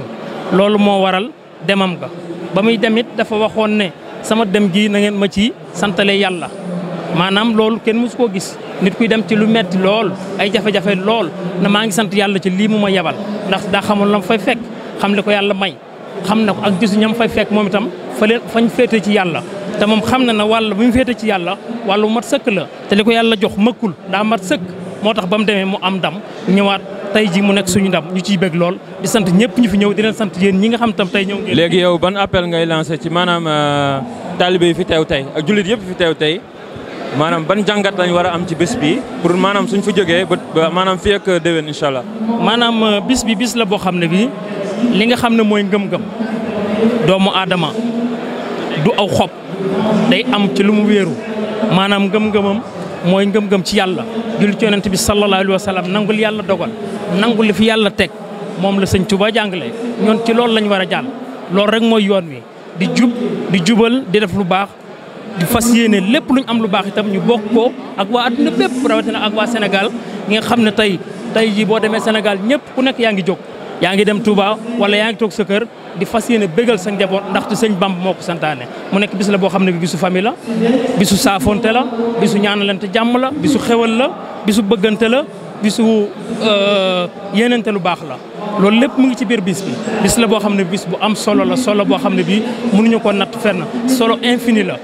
Loolu moo waral demam ga ba muy demit dafa waxoon ne sama dem gi na ngeen ma ci santale yàlla. Maanaam loolu kenn mësu koo gis nit kuy dem ci lu metti lool ay jafe-jafe lool na maa ngi sant yàlla ci lii mu ma yebal ndax daa xamoon la fay fekk xam li ko yàlla may xam na ko ak gisu ñam fay fekk moom itam fañ féete ci yàlla. te moom xam na ne wàll bi mu féete ci yàlla wàllu mat sëkk la te li ko yàlla jox mëkkul daa mat sëkk moo tax ba mu demee mu am ndam ñëwaat tey ji mu nekk suñu ndam ñu ciy bëgg lool di sant ñëpp ñu fi ñëw di leen sant yéen ñi nga xam tam tey ñëw ngeen. Léegi yow ban appel ngay lancé ci maanaam talibé yi fi teew tey ak jullit yëpp fi teew tey maanaam ban jàngat lañ war a am ci bés bi pour maanaam suñ fa jógee ba maanaam fii ak déwén incha allah. maanaam bis bi bis la boo xam ne bii li nga xam ne mooy ngëm-ngëm doomu aadama du aw xob day am ci lu mu wéeru maanaam ngëm-ngëmam mooy ngëm-ngëm ci yàlla julli ci yonent bi sallallahu alayhi wa sallam nangul yàlla dogal nangul li fi yàlla teg moom la sëñ Touba jàngale ñoon ci loolu lañ war a jàll loolu rek mooy yoon wi di jubal di def lu baax di fas yéene lépp luñ am lu baax itam ñu bokk ko ak waa adduna bépp rawatina ak waa Sénégal ñi nga xam ne tey tey jii boo demee Sénégal ñëpp ku nekk yaa ngi jóg yaa ngi dem Touba wala yaa ngi toog sa kër di fas yéene bégal sa njaboot ndaxte sëñ Bamba moo ko santaane mu nekk bis la boo xam ne bi bisu famille la bisu saafonte la bisu ñaanalante jàmm la bisu xewal la bisu bëggante la bisu yéenante lu baax la loolu lépp mu ngi ci biir bis bi bis la boo xam ne bis bu am solo la solo boo xam ne bii mënuñu ko natt fenn solo infini la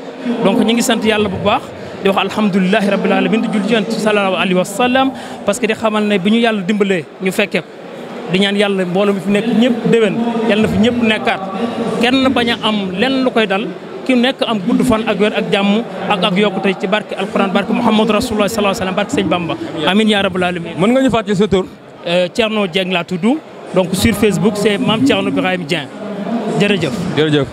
donc ñu ngi sant yàlla bu baax di wax alhamdulilahi rabbil alamin di julli ci Yonent sallallahu alayhi wa sallam parce que di xamal ne bi ñu yàlla dimbalee ñu fekkee di ñaan yàlla mbooloo mi fi nekk ñëpp déwén yàlla na fi ñëpp nekkaat kenn bañ a am lenn lu koy dal ki nekk am gudd fan ak wér ak jàmm ak yokkute ci barke alquran barke Muhammadu Rasulullah sallallahu alayhi wa sallam barke Sëñ Bamba amin ya rabbal alamin. mën nga ñu fàttali sa tur. Thierno Dieng laa tudd donc sur Facebook c'est Mame Thierno Birahim Dieng jërëjëf. jërëjëf.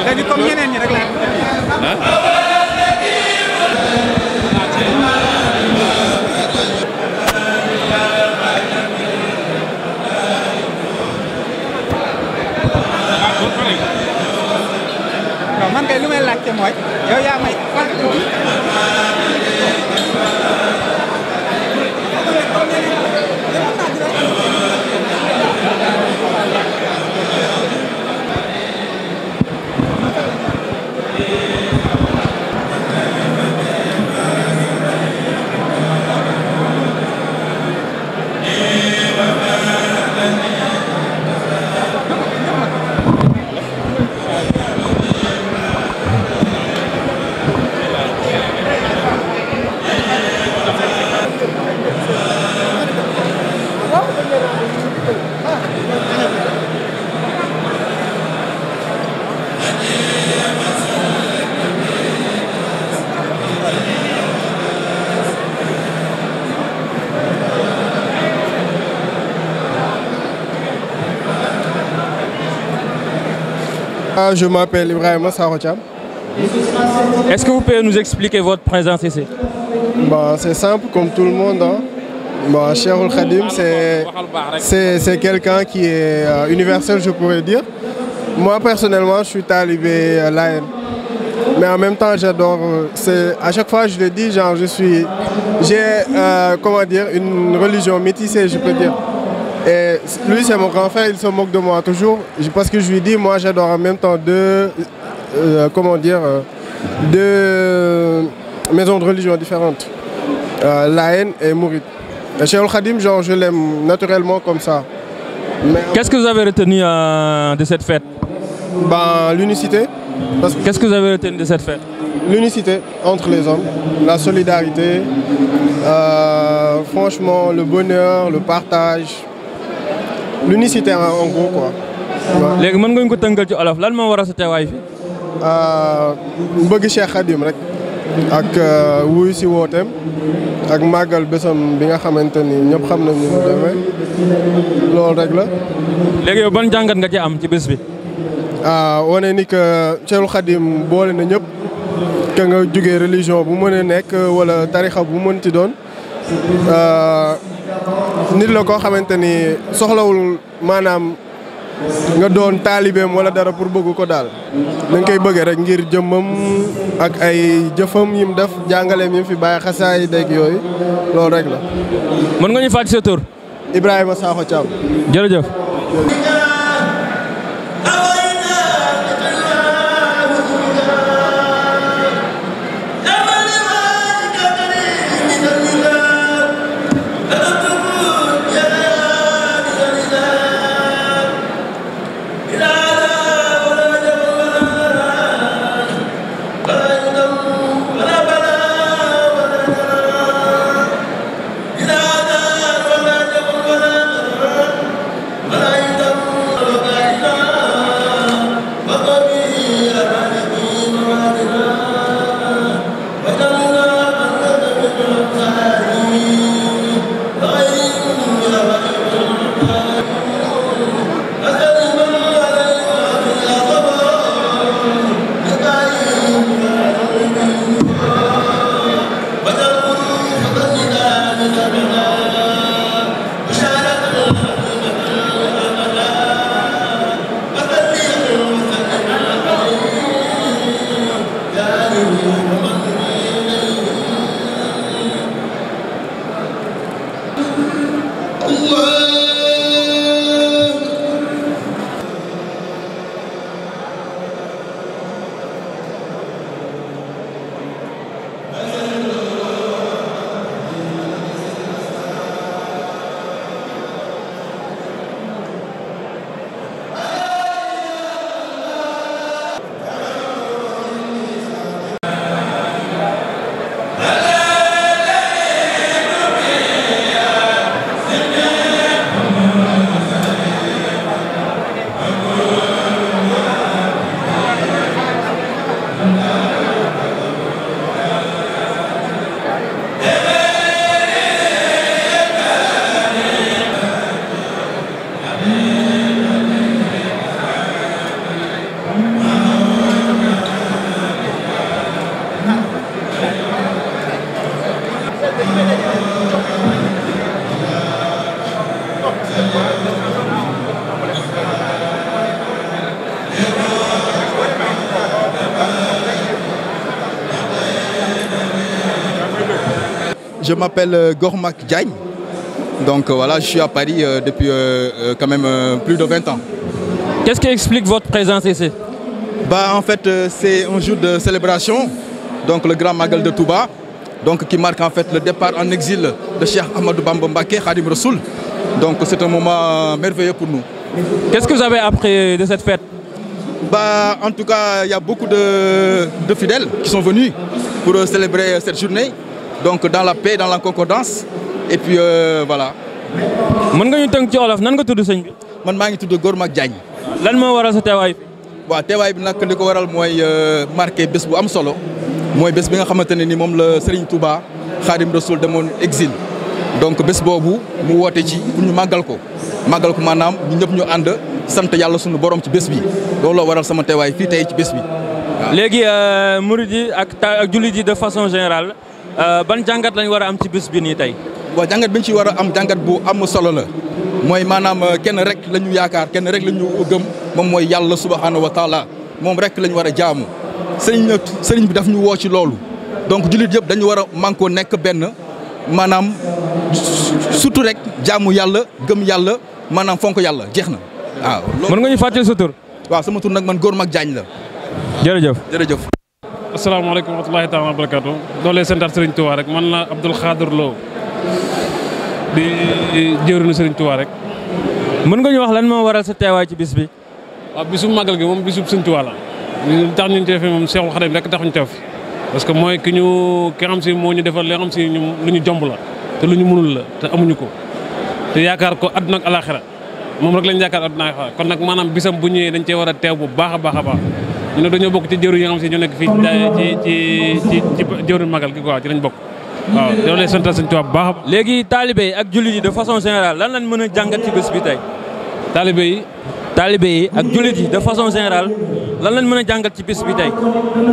léegi comme ñeneen ñi rek la man kay lu may laajte mooy yow yaa may Je m'appelle Ibrahim Sarocham. Est-ce que vous pouvez nous expliquer votre présence ici? C'est simple, comme tout le monde. Cheikhoul Khadim, c'est quelqu'un qui est universel, je pourrais dire. Moi, personnellement, je suis talibé Layen. Mais en même temps, j'adore. À chaque fois, je le dis, genre, j'ai une religion métissée, je peux dire. Et lui, c'est mon grand frère, il se moque de moi toujours. Parce que je lui dis, moi, j'adore en même temps deux maisons de religion différentes. Layen et Mouride. Cheikhoul Khadim, genre, je l'aime naturellement comme ça. Qu'est-ce que vous avez retenu de cette fête? L'unicité. Qu'est-ce que vous avez retenu de cette fête? L'unicité entre les hommes, la solidarité, franchement, le bonheur, le partage. L'unicité en gros, quoi. Léegi mën nga ñu ko tënkal ci olof lan moo waral sa teewaay fi? Bëgg Cheikh Khadim rek ak wuyu si wooteem ak màggal bésam bi nga xamante ni ñëpp xam nañu mu demee loolu rek la. Léegi yow ban jàngat nga ci am ci bés bi? wane ni que Cheikhoul Khadim boole na ñëpp que nga jógee religion bu mën a nekk wala tarixa bu mënti doon nit la koo xamante ni soxlawul maanaam nga doon taalibeem wala dara pour bëgg ko daal da nga koy bëggee rek ngir jëmmam ak ay jëfam yim def jàngaleem yim fi bàyyi xasaay dégg yooyu loolu rek la. mën nga ñu fàttali sa tur? Ibrahima Sakho Thiam. jërëjëf. Je m'appelle Gormak Diagne. Donc voilà, je suis à Paris depuis quand même plus de 20 ans. Qu'est-ce qui explique votre présence ici? En fait, c'est un jour de célébration, donc le grand Magal de Touba, donc qui marque en fait le départ en exil de Cheikh Ahmadou Bamba Mbacké Khadim Rassoul. Donc c'est un moment merveilleux pour nous. Qu'est-ce que vous avez appris de cette fête? En tout cas, il y a beaucoup de fidèles qui sont venus pour célébrer cette journée, donc dans la paix, dans la concordance, et puis voilà. Mën nga ñu tënk ci wolof nan nga tudd sëñ bi? Man maa ngi tudd Gormak Diagne. Lan moo waral sa teewaay? waaw teewaay bi nag li ko waral mooy marqué bés bu am solo mooy bés bi nga xamante ne ni moom la Serigne Touba Khadim Rassoul demoon exil. donc bés boobu mu woote ci pour ñu màggal ko maanaam ñu ñëpp ñu ànd sant yàlla sunu borom ci bés bi loolu la waral sama teewaay fii tey ci bés bi. léegi murid yi ak jullit yi de façon générale ban jàngat lañ war a am ci bés bi nii tey. waaw jàngat bi ñu ci war a am jàngat bu am solo la mooy maanaam kenn rek la ñu yaakaar kenn rek la ñu gëm moom mooy yàlla subhanahu wa taala moom rek la ñu war a jaamu sëriñ bi daf ñu woo ci loolu donc jullit yëpp dañu war a mànkoo nekk benn maanaam surtout rek jaamu yàlla gëm yàlla maanaam fonk yàlla jeex na waaw. mën nga ñu fàttali sa tur. waaw sama tur nag man Góor Mag Jaañ la. jërëjëf jërëjëf. asalaamaaleykum wa rahmatulahi taala wa barakaatu doolee santaat Serigne Touba rek man la Abdoul Khadir Lo di jëwriñu Serigne Touba rek. mën nga ñu wax lan moo waral sa teewaay ci bis bi. waaw bisu màggal gi moom bisu Serigne Touba la li tax ñu teew fi moom Cheikhul Khadim rek tax ñu teew fi parce que mooy ki xam si moo ñu defal li nga xam si ñun lu ñu jomb la te lu ñu mënul la te amuñu ko te yaakaar ko àdduna ak alaxira moom rek lañ yaakaar àdduna ak alaxira kon nag maanaam bisam bu ñëwee dañ cee war a teew bu baax a baax a baax ñu ne dañoo bokk ci jëwriñ yi nga xam si ñoo nekk fii ci jëwriñ magal gi quoi ci lañ bokk waaw yow lay sant Sëñ Tuubaa bu baax. léegi taalibe yi ak jullit yi de façon générale lan lañ mën a jàngat ci bés bi tey. taalibe yi ak jullit yi de façon générale lan lañ mën a jàngat ci bés bi tey.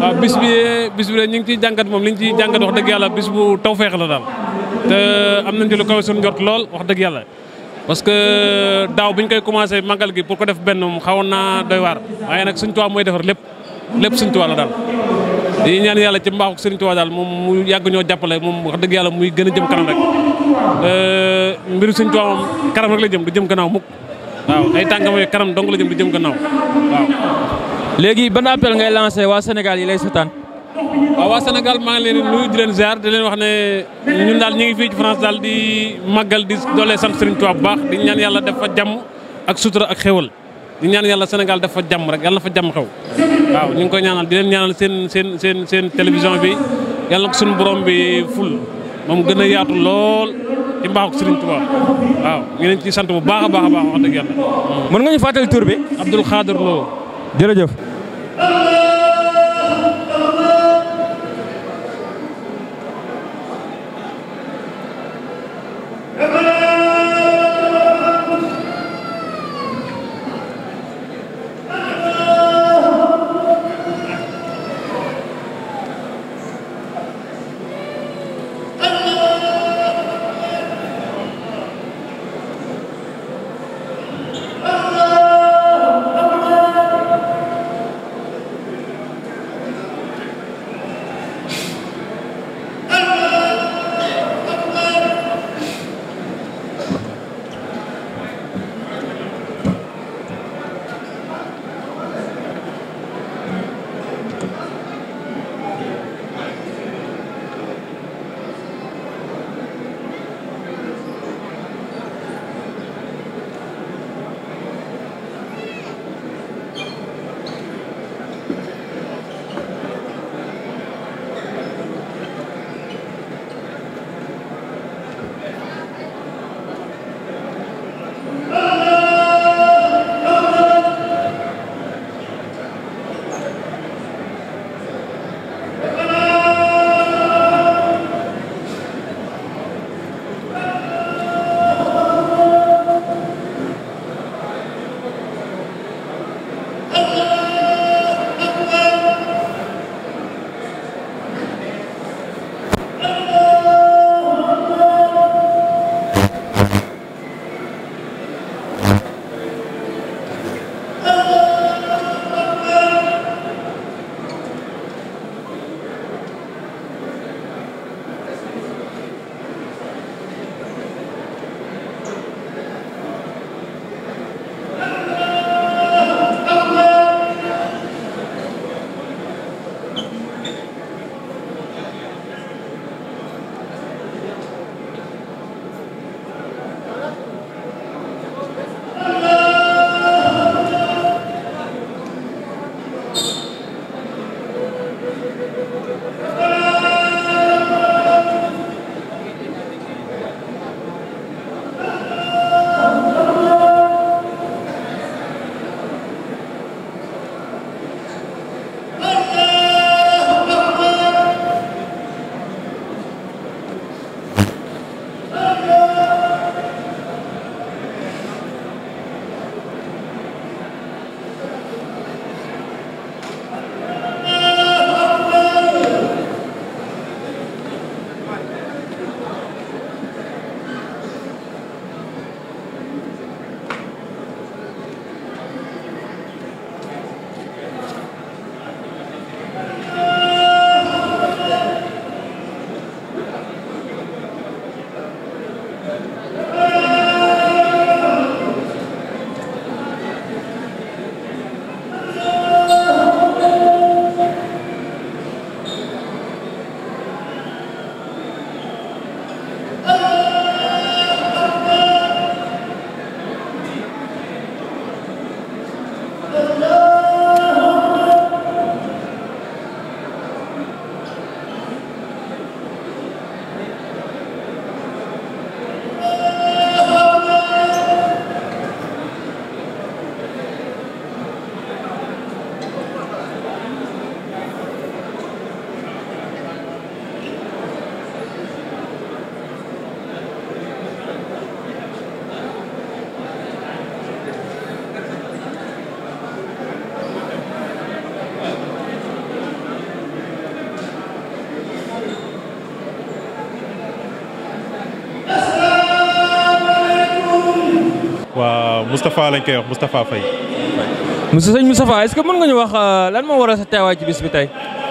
waaw bis bi de ñu ngi ciy jàngat moom li ñu ciy jàngat wax dëgg yàlla bis bu tawfeex la daal te am nañ ci lu kawe suñu njort lool wax dëgg yàlla. parce que daaw bi ñu koy commencé magal gi pour ko def benn moom xawoon naa doy waar waaye nag Sëñ Tuubaa mooy defar lépp Sëñ Tuubaa la daal di ñaan yàlla ci mbaaxu Sëñ Tuubaa daal moom mu yàgg ñoo jàppale moom wax dëgg yàlla muy gën a jëm kanam rek mbiru Sëñ Tuubaa moom kanam rek la jëm du jëm gannaaw mukk waaw ay tànkam yooyu kanam dong la jëm du jëm gannaaw waaw. léegi ban appel ngay lancé waa Sénégal yi lay seetaan. waaw waa Sénégal maa ngi leen di nuyu di leen ziar di leen wax ne ñun daal ñu ngi fii ci France daal di màggal di doolee sant Serigne Touba bu baax di ñaan yàlla def fa jàmm ak sutura ak xéwal di ñaan yàlla Sénégal def fa jàmm rek yàlla na fa jàmm xew waaw ñu ngi koy ñaanal di leen ñaanal seen télévision bi yàlla na ko suñu borom bi ful moom gën a yaatu lool ci mbaaxu Serigne Touba waaw ñu leen ci sant bu baax a baax a baax wax dëgg yàlla. mën nga ñu fàttali tur bi. Abdoul Khadir Lo. jërëjëf. waaw Moustapha lañ koy wax Moustapha Faye. sëñ Moustapha est-ce que mën nga ñu wax lan moo waral sa teewaay ci bis bi tey.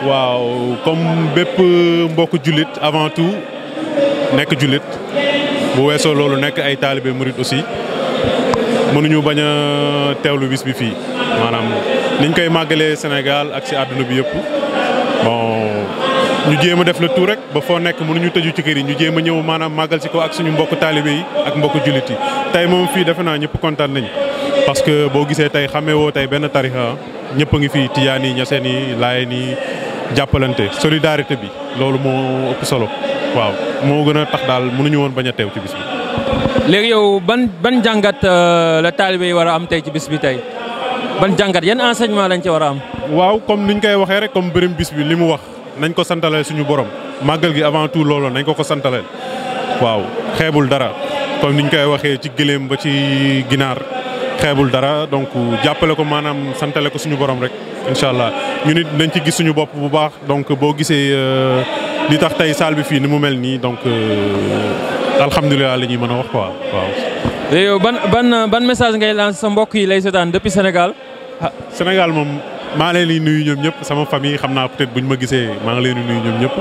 waaw comme bépp mbokk jullit avant tout nekk jullit bu weesoo loolu nekk ay taalibe murid aussi mënuñu bañ a teewlu bis bi fii maanaam niñ koy màggalee Sénégal ak ci àdduna bi yëpp bon ñu jéem a def le tout rek ba foo nekk mënuñu tëju ci kër yi ñu jéem a ñëw maanaam màggal ci ko ak suñu mbokk taalibe yi ak mbokk jullit yi tey moom fii defe naa ñëpp kontaan nañ parce que boo gisee tey xamee woo tey benn tarixa ñëpp a ngi fii Tijaan yi Ñaseen yi Laayeen yi jàppalante solidarité bi loolu moo ëpp solo waaw moo gën a tax daal mënuñu woon bañ a teew ci bis bi. léegi yow ban jàngat la taalibe yi war a am tey ci bis bi tey ban jàngat yan enseignement lañ ci war a am. waaw comme niñ koy waxee rek comme bërëm bis bi li mu wax nañ ko santaleel suñu borom màggal gi avant tout loolu nañ ko santaleel waaw xeebul dara comme niñ koy waxee ci gëléem ba ci ginaar xeebul dara donc jàppale ko maanaam santale ko suñu borom rek incha allah ñu nit dañ ci gis suñu bopp bu baax donc boo gisee li tax tey salle bi fii ni mu mel nii donc alhamdulilah la ñuy mën a wax quoi waaw. yow ban message ngay lancer sa mbokk yi lay seetaan depuis Sénégal. Sénégal moom maa leen di nuyu ñoom ñëpp sama famille xam naa peut-être bu ñu ma gisee maa ngi leen di nuyu ñoom ñëpp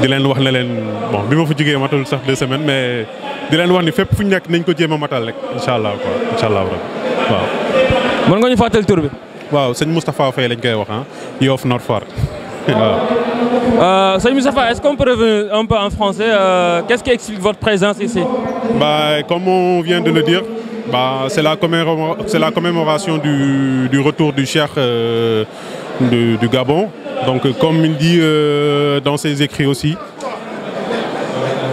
di leen wax ne leen bon bi ma fa jógee matul sax 2 semaines mais di leen wax ni fépp fu ñu nekk nañ ko jéem a matal rek incha allah quoi incha allah waaw. mën nga ñu fàttali tur bi. waaw sëñ Moustapha Faye lañ koy wax Yoff Nord Foire waaw. Sëñ Moustapha, est-ce qu'on peut revenir un peu en français qu'est-ce qui explique votre présence ici? Comme on vient de le dire, c'est la commémoration du retour du cheikh du Gabon. Donc comme il dit dans ses écrits aussi,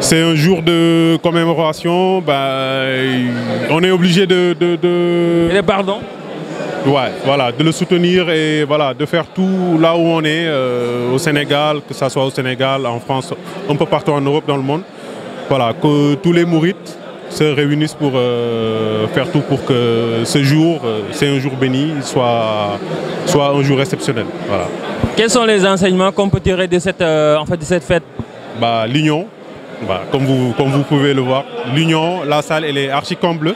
c'est un jour de commémoration. On est obligé Et pardon? Ouais, voilà, de le soutenir et voilà, de faire tout là où on est, au Sénégal, que ça soit au Sénégal, en France, un peu partout en Europe, dans le monde. Voilà, que tous les mourides se réunissent pour faire tout pour que ce jour, c'est un jour béni, soit un jour exceptionnel. Voilà. Quels sont les enseignements qu'on peut tirer de cette fête? L'union, comme vous pouvez le voir, l'union, la salle elle est archi comble,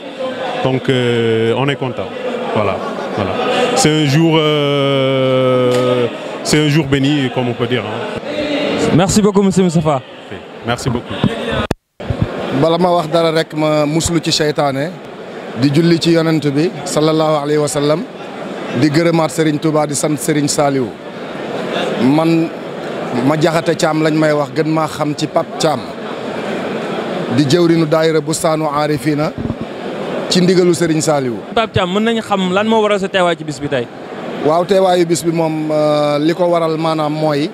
donc on est content. Voilà. Voilà. C'est un jour béni, comme on peut dire. Merci beaucoup, monsieur Moustapha. Merci beaucoup. bala ma wax dara rek ma muslu ci seytaane di julli ci yonent bi sallallahu alayhi wa sallam di gërëmaat Serigne Touba di sant Serigne Saliou man ma jaxate Thiam lañ may wax gën maa xam ci Pape Thiam di jëwrinu daayira Bustaanu Arifina ci ndigalu Serigne Saliou. Pape Thiam mën nañu xam lan moo waral sa teewaay ci bis bi tey. waaw teewaayu bis bi moom li ko waral maanaam mooy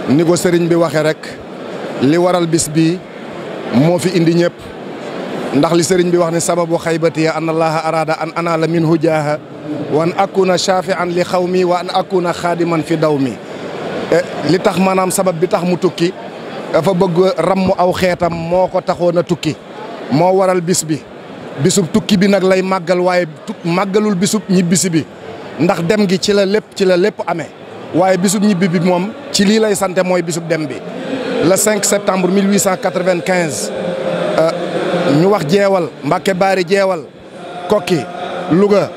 ni ko Serigne bi waxee rek li waral bis bi moo fi indi ñëpp ndax li Serigne bi wax ne sababu xaybati an allaha arada an anala minhu jaaha wa an akuna shafi'an li xawmi wa an akuna xaadiman fi dawmi li tax maanaam sabab bi tax mu tukki dafa bëgg rammu aw xeetam moo ko taxoon a tukki moo waral bis bi. bisub tukki bi nag lay màggal waaye màggalul bisub ñibbisi bi ndax dem gi ci la lépp amee waaye bisub ñibbi bi moom ci lii lay sante mooy bisub dem bi le 5 septembre 1895 ñu wax jeewal Mbàkke Baari jeewal Kokki Louga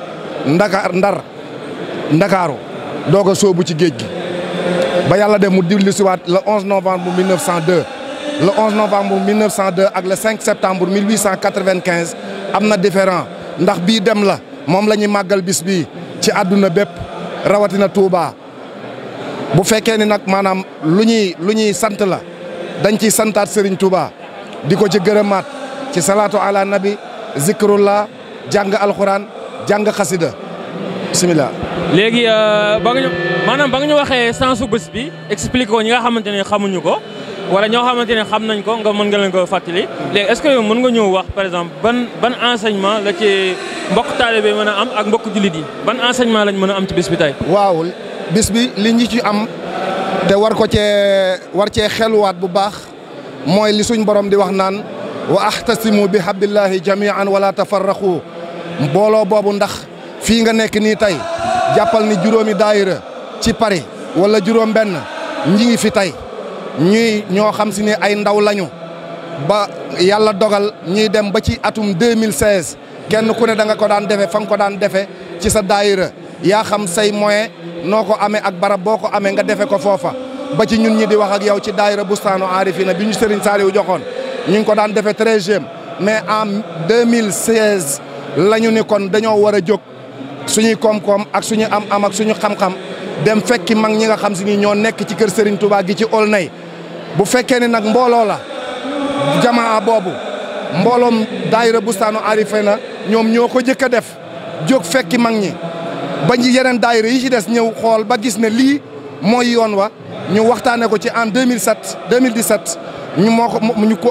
Ndakaaru doog a soobu ci géej gi ba yàlla def mu dillu siwaat le 11 novembre 1902 le 11 novembre 1902 ak le 5 septembre 1895 am na différent ndax bii dem la moom la ñuy màggal bis bii ci àdduna bépp rawatina Touba bu fekkee ni nag maanaam lu ñuy sant la dañ ciy santaat Serigne Touba di ko ci gërëmaat ci salaatu ala nabi zikrullah jàng alxuraan jàng xasida bismillah. léegi ba nga ñu waxee sensu bés bi expliqué ko ñi nga xamante ne xamuñu ko wala ñoo xamante ne xam nañ ko nga mën nga leen ko fàttali léegi est-ce que yow mën nga ñëw wax par exemple ban enseignement la ci mbokk taalibe mën a am ak mbokk jullit yi ban enseignement lañ mën a am ci bis bi tey. waaw bis bi li ñu ci am te war cee xeluwaat bu baax mooy li suñ borom di wax naan wa ahtasimu bi hablillahi jami'an wala tafarraqu mbooloo boobu ndax fii nga nekk nii tey jàppal ni juróomi daayira ci Paris wala juróom benn ñi ngi fi tey ñuy ñoo xam si ne ay ndaw lañu ba yàlla dogal ñuy dem ba ci atum 2016 kenn ku ne da nga ko daan defee fa nga ko daan defee ci sa daayira yaa xam say moyen noo ko amee ak barab boo ko amee nga defe ko foofa ba ci ñun ñi di wax ak yow ci daayira Bustaanu Arifina bi ñu Serigne Saliou joxoon ñu ngi ko daan defee 13e mais en 2016 la ñu ni kon dañoo war a jóg suñuy koom-koom ak suñu am ak suñu xam-xam dem fekki mag ñi nga xam si ni ñoo nekk ci kër Serigne Touba gi ci Aulnay bu fekkee ne nag mbooloo la jamaa boobu mbooloom daayira Bustaanu Arifina ñoom ñoo ko jëkk a def jóg fekki mag ñi ba yeneen daayira yi ci des ñëw xool ba gis ne lii mooy yoon wa ñu waxtaanee ko ci en 2017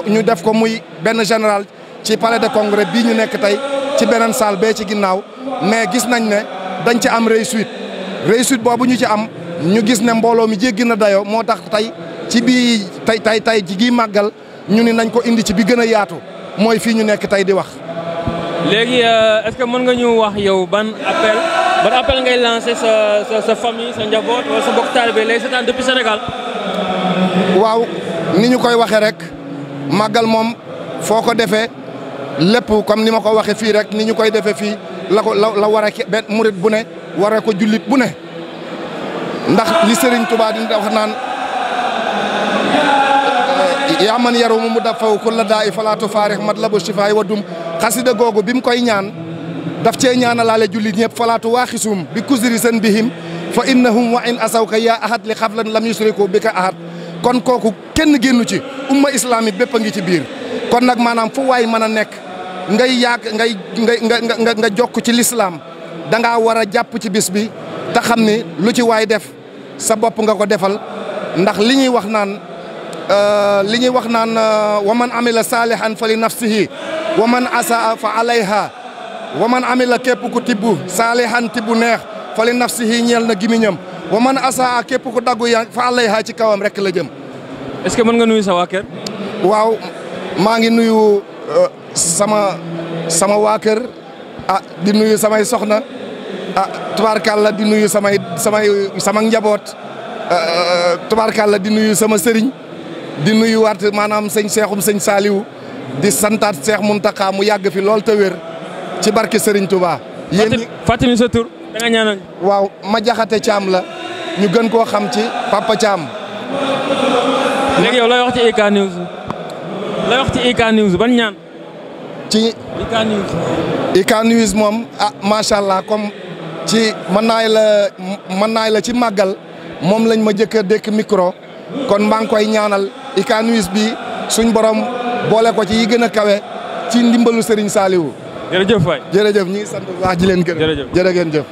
ñu def ko muy benn général ci palais de congrès bii ñu nekk tey ci beneen salle bee ci ginnaaw mais gis nañ ne dañ ci am réussite boobu ñu ci am ñu gis ne mbooloo mi jéggi na dayoo moo tax tey ci bii tey ci gii màggal ñu ni nañ ko indi ci bi gën a yaatu mooy fii ñu nekk tey di wax. léegi est-ce que mën nga ñu wax yow ban appel ngay lancer sa famille sa njaboot wala sa bokk taalibe lay seetaan depuis Sénégal. waaw ni ñu koy waxee rek màggal moom foo ko defee lépp comme ni ma ko waxee fii rek ni ñu koy defee fii la war a benn murit bu ne waree ko jullit bu ne ndax li Serigne Touba di wax naan yaa man yaru mu dafaw kulla daa i falaatu faarix matlabu shifaay wa dum xasida googu bi mu koy ñaan daf cee ñaanalaale jullit ñëpp falaatu waaxisum bi kusiri seen bihim fa innahum wa in asawka yaa ahad li xaflan lam yusriku bi ka ahad kon kooku kenn génnu ci umma islamique bépp a ngi ci biir kon nag maanaam fu waay mën a nekk nga jokk ci lislaam da ngaa war a jàpp ci bis bi te xam ni lu ci waay def sa bopp nga ko defal ndax li ñuy wax naan wa man amila saalihan fa li nafsihi wa man asaa fa alayha wa man amila képp ku tibbu saalihan tibbu neex fa li nafsihi ñeel na gimiñam wa man asaa képp ku daggu ya fa alayha ci kawam rek la jëm. est-ce que mën nga nuyu sa waa kër. waaw maa ngi nuyu sama waa kër di nuyu samay soxna tubaarkàlla di nuyu sama njaboot tubaarkàlla di nuyu sama sëriñ di nuyu waat maanaam sëñ Saliou di santaat Seex Muntaxa mu yàgg fi lool te wér ci barke Serigne Touba. yéen fàttali sa tur da nga ñaanal. waaw ma jaxate Thiam la ñu gën koo xam ci Papa Thiam. léegi yow looy wax ci IK News looy wax ci IK News ban ñaan. ci IK News moom macha allah comme ci mën naay la ci màggal moom lañ ma jëkk a dékk micro kon maa ngi koy ñaanal IK News bi suñ borom boole ko ci yi gën a kawe ci ndimbalu Serigne Saliou. jërëjëf waay jërëjëf ñu ngi sant bu baax di leen gërëm. jërë ngeen jëf.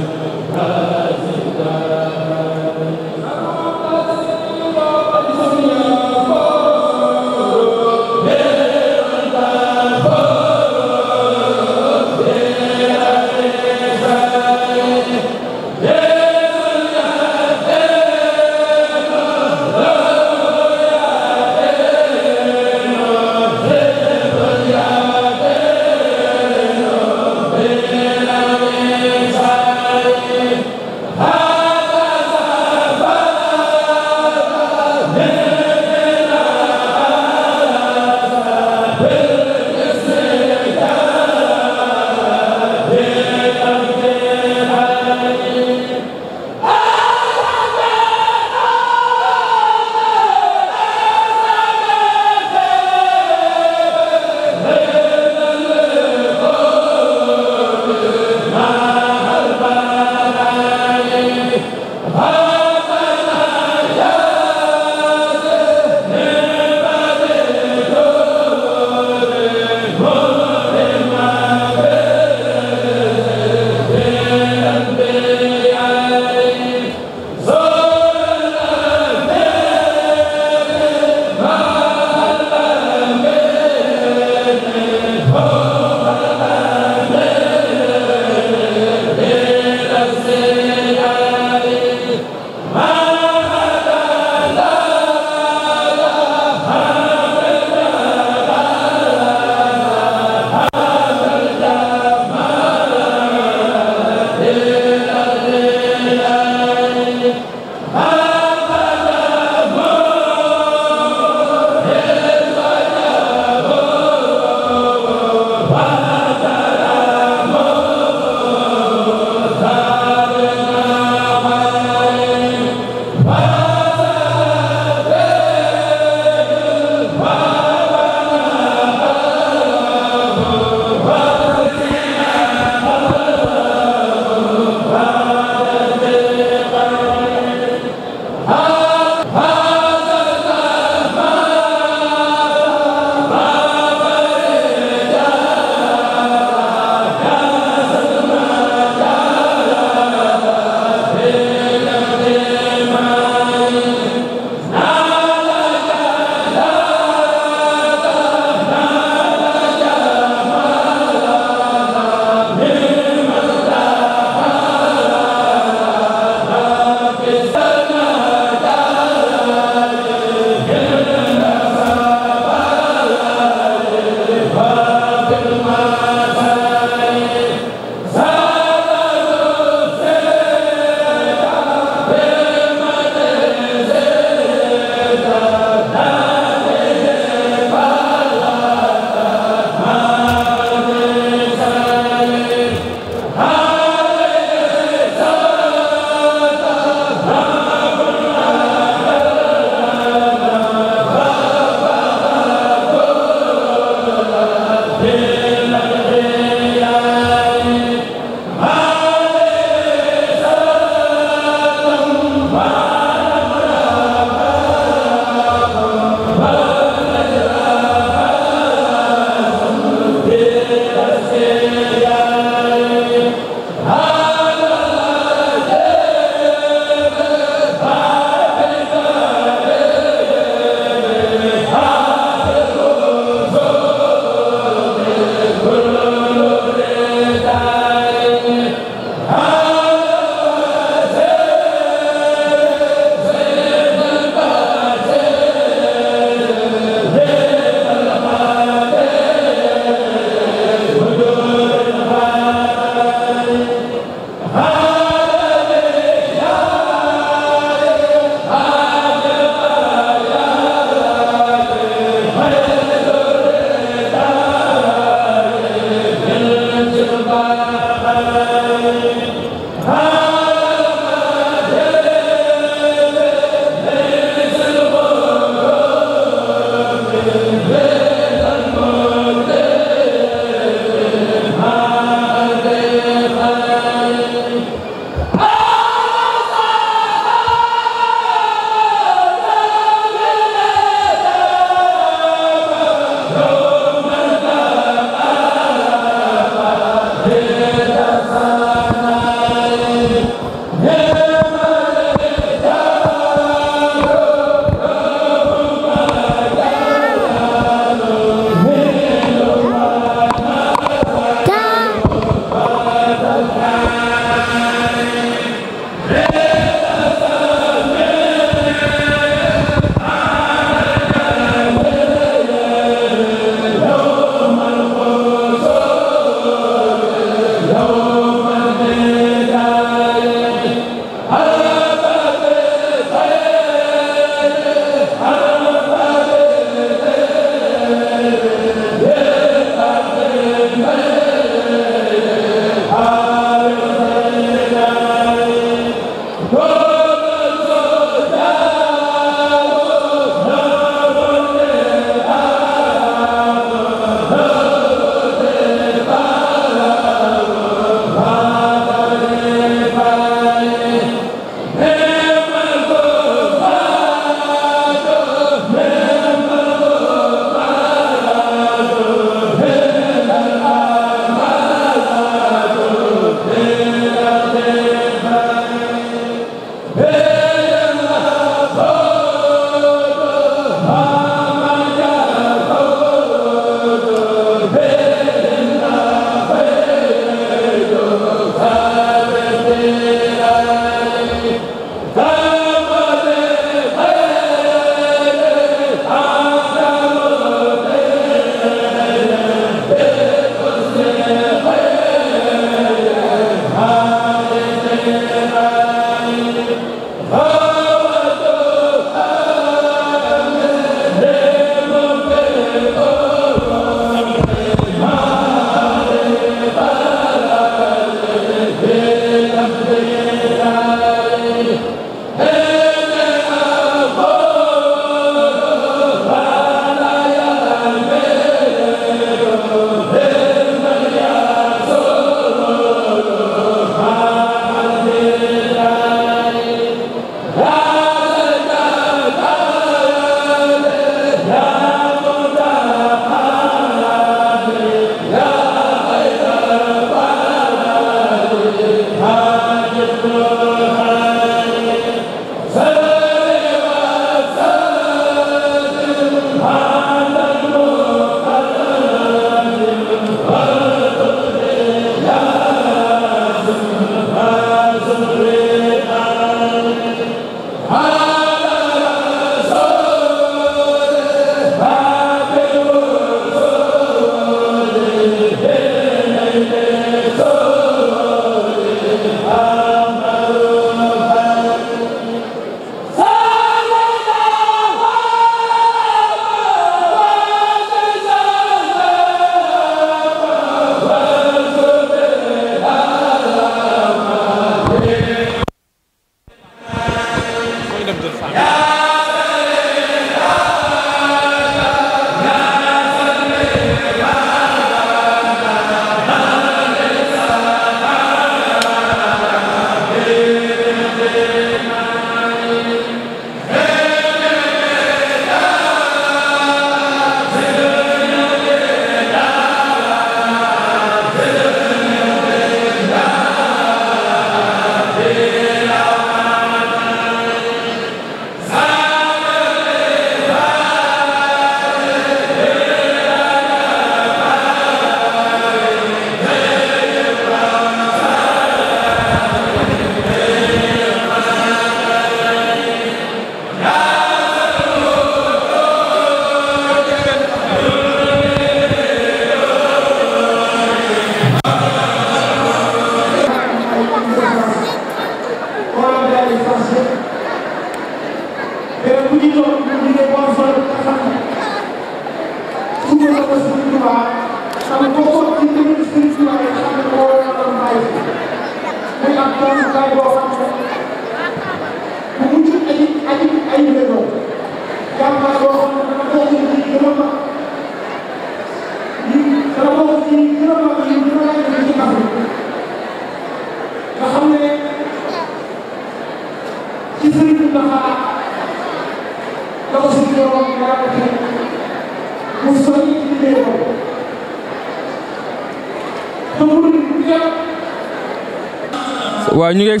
waaw ñu ngi ak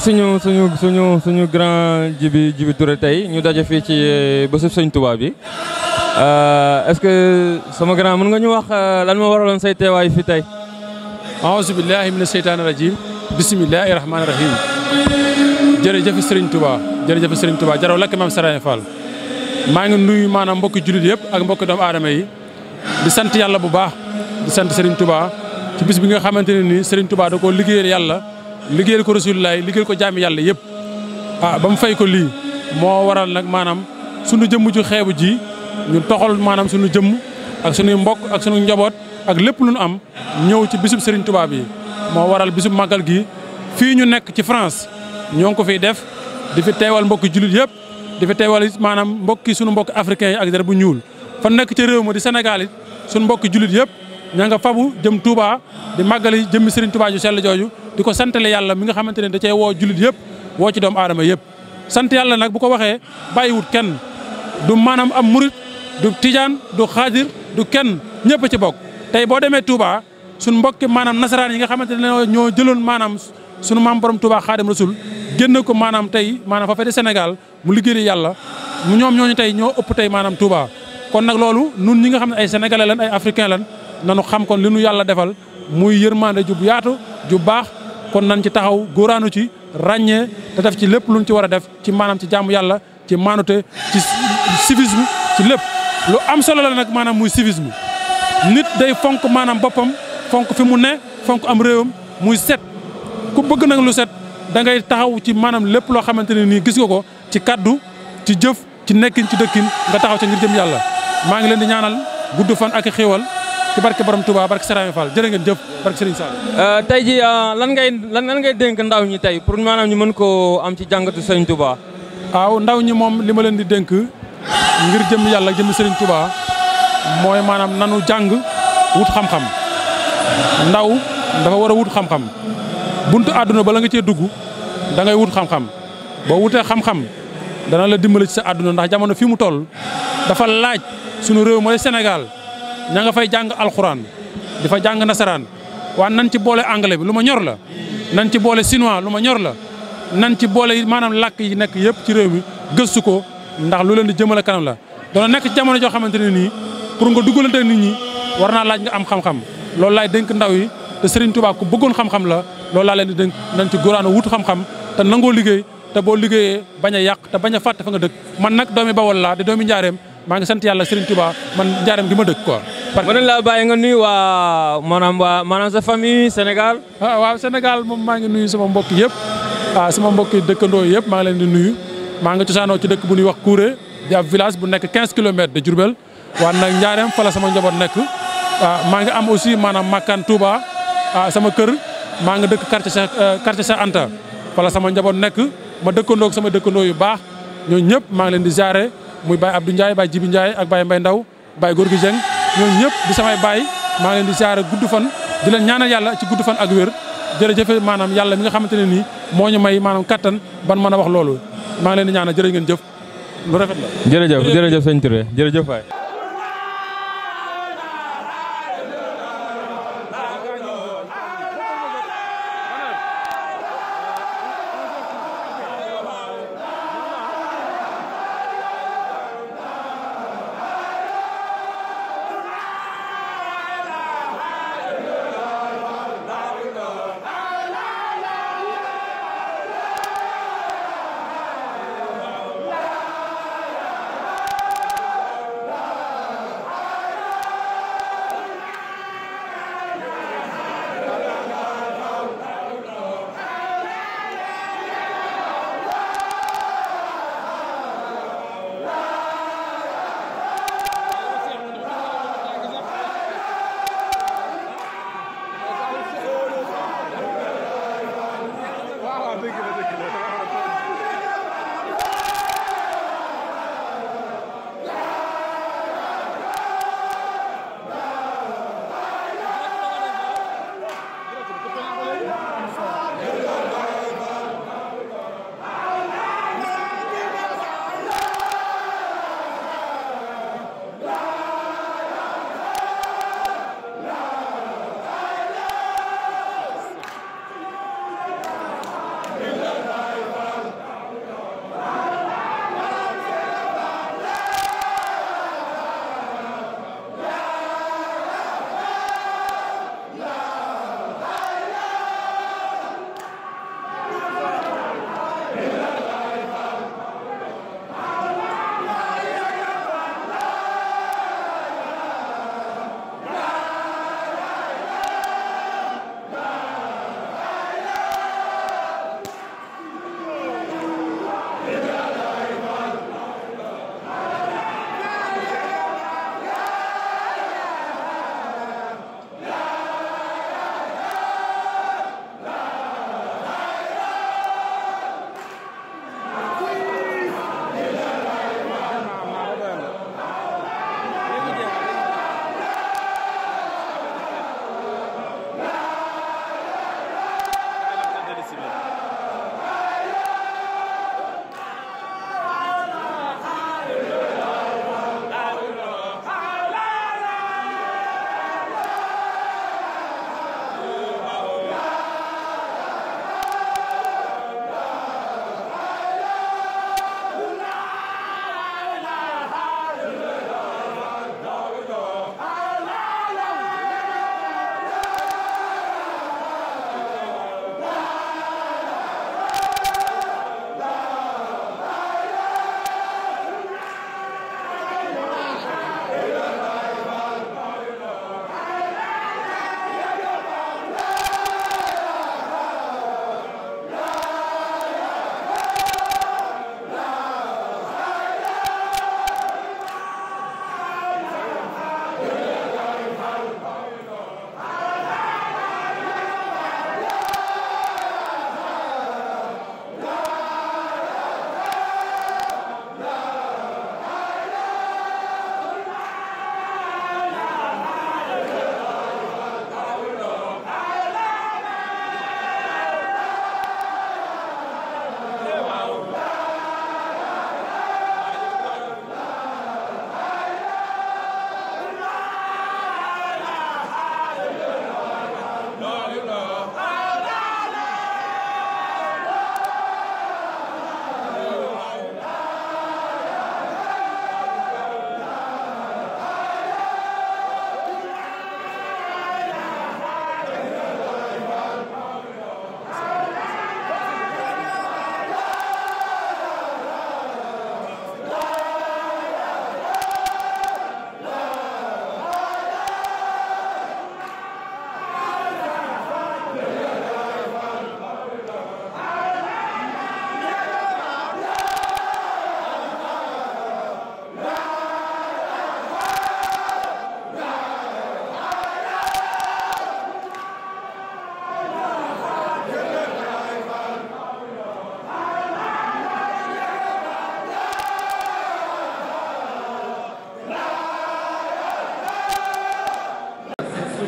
suñu grand Djiby Touré tey ñu daje fii ci bésub Sëñ Touba bi est-ce que sama grand mën nga ñu wax lan moo waraloon say teewaay fii tey. aouzu billahi mina sheytaani rajim bismillahi rahmaani rahim jërëjëf Serigne Touba jërëjëf Serigne Touba jaraw lakk maam Saraye Fall maa ngi nuyu maanaam mbokki jullit yëpp ak mbokki doomu aadama yi di sant yàlla bu baax di sant Serigne Touba ci bis bi nga xamante ne nii Serigne Touba da koo liggéeyal yàlla liggéeyal ko Rasulullah liggéeyal ko jaami yàlla yëpp ba mu fay ko lii moo waral nag maanaam sunu jëmm ju xeebu ji ñu toxal maanaam sunu jëmm ak sunuy mbokk ak sunu njaboot ak lépp lu nu am ñëw ci bisub Serigne Touba bi moo waral bisub màggal gi fii ñu nekk ci France ñoo ngi ko fiy def di fi teewal mbokki jullit yëpp di fi teewal maanaam mbokki sunu mbokk africain yi ak der bu ñuul fa nekk ci réew ma di Sénégal it sunu mbokki jullit yëpp ña nga fabu jëm Touba di màggali jëmmi Serigne Touba ju sell jooju di ko santale yàlla mi nga xamante ne da cee woo jullit yëpp woo ci doomu aadama yëpp sant yàlla nag bu ko waxee bàyyiwut kenn du maanaam am murit du tijaan du xaadir du kenn ñëpp ci bokk tey boo demee Touba suñu mbokki maanaam nasaraan yi nga xamante ne ñoo jëloon maanaam sunu maam borom Touba Xaadim Rasul génn ko maanaam tey maanaam fa fete Sénégal mu liggéey yàlla mu ñoom ñooñu tey ñoo ëpp tey maanaam Touba kon nag loolu nun ñi nga xam ne ay sénégalais lan ay africain lan nanu xam kon li nu yàlla defal muy yërmande ju yaatu ju baax kon nañ ci taxaw góoraanu ci ràññee te def ci lépp luñ ci war a def ci maanaam ci jaamu yàlla ci maanute ci civisme ci lépp lu am solo la nag maanaam muy civisme nit day fonk maanaam boppam fonk fi mu ne fonk am réewam muy set ku bëgg nag lu set da ngay taxaw ci maanaam lépp loo xamante ne nii gis nga ko ci kaddu ci jëf ci nekkin ci dëkkin nga taxaw ca ngir jëm yàlla maa ngi leen di ñaanal gudd fan ak xéewal ci barke borom Touba barke Saraye Fall jërë ngeen jëf barke Serigne Sall. tey ji lan ngay dénk ndaw ñi tey pour maanaam ñu mën koo am ci jàngatu Serigne Touba. waaw ndaw ñi moom li ma leen di dénk ngir jëm yàlla jëm Serigne Touba mooy maanaam nanu jàng wut xam-xam ndaw dafa war a wut xam-xam buntu àdduna bala nga cee dugg da ngay wut xam-xam boo wutee xam-xam dana la dimbali ci sa àdduna ndax jamono fi mu toll dafa laaj sunu réew mooy Sénégal ña nga fay jàng alxuraan di fa jàng nasaraan waaye nan ci boole anglais bi lu ma ñor la nan ci boole chinois lu ma ñor la nan ci boole maanaam làkk yi nekk yëpp ci réew mi gëstu ko ndax lu leen di jëmale kanam la doona nekk ci jamono joo xamante ne nii pour nga dugalante nit ñi war naa laaj nga am xam-xam loolu laay dénk ndaw yi te Serigne Touba ku bëggoon xam-xam la loolu laa leen di dénk nañ ci góoraano wut xam-xam te nangoo liggéey te boo liggéeyee bañ a yàq te bañ a fàtte fa nga dëkk man nag doomi Bawol laa di doomi Njaareem maa ngi sant yàlla Serigne Touba man Njaareem gi ma dëkk quoi. mën nañ laa bàyyi nga nuyu maanaam sa famille Sénégal. waaw Sénégal moom maa ngi nuyu sama mbokk yëpp sama mbokki dëkkandoo yëpp maa ngi leen di nuyu maa ngi cosaanoo ci dëkk bu ñuy wax Kouré di ab village bu nekk 15 kilomètres de Diourbel waaye nag Njaareem fa la sama njaboot nekk maa ngi am aussi maanaam Makkaan Touba sama kër maa ngi dëkk quartier Cheikh Anta fa la sama njaboot nekk ma dëkkandoo ak sama dëkkandoo yu baax ñooñu ñëpp maa ngi leen di jaare muy Baye Abdou Ndiaye Baye Djibi Ndiaye ak Baye Mbaye Ndaw Baye Gorgui Dieng ñooñu ñëpp di samay baay maa ngi leen di jaare gudd fan di leen ñaanal yàlla ci gudd fan ak wér jërëjëf maanaam yàlla mi nga xamante ne nii moo ñu may maanaam kattan ban mën a wax loolu maa ngi leen di ñaanal jërë ngeen jëf lu rafet la. jërëjëf sëñ Touré jërëjëf waay.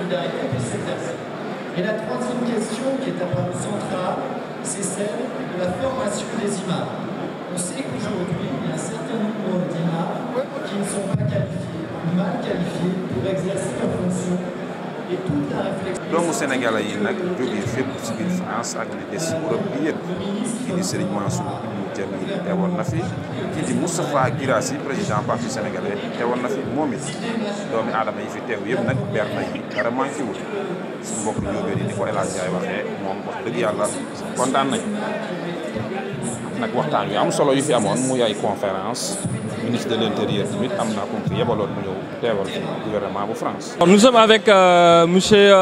solidarité pour ces personnes. Et la troisième question qui est apparue centrale, c'est celle de la formation des imams. On sait qu'aujourd'hui, il y a un certain nombre d'imams qui ne sont pas qualifiés, ou mal qualifiés pour exercer leurs fonctions. Et toute la réflexion. doomu Sénégalais yi nag jógee fépp ci biir France ak li des ci Europe bi yëpp kii di Serigne Mansour Ibn Jamil teewoon na fi kii di Moustapha Guirassy président parti sénégalais teewoon na fi moom it doomi aadama yi fi teew yëpp nag ber na yi dara manqué wul suñu mbokk njóobeen yi ni ko El Hadj Ndiaye waxee moom wax dëgg yàlla kontaan nañu nag waxtaan wi am solo yu fi amoon muy ay conférence ministre de l'Intérieur tamit am na ko fi yebaloon mu ñëw teewal fi gouvernement bu France. Nous sommes avec monsieur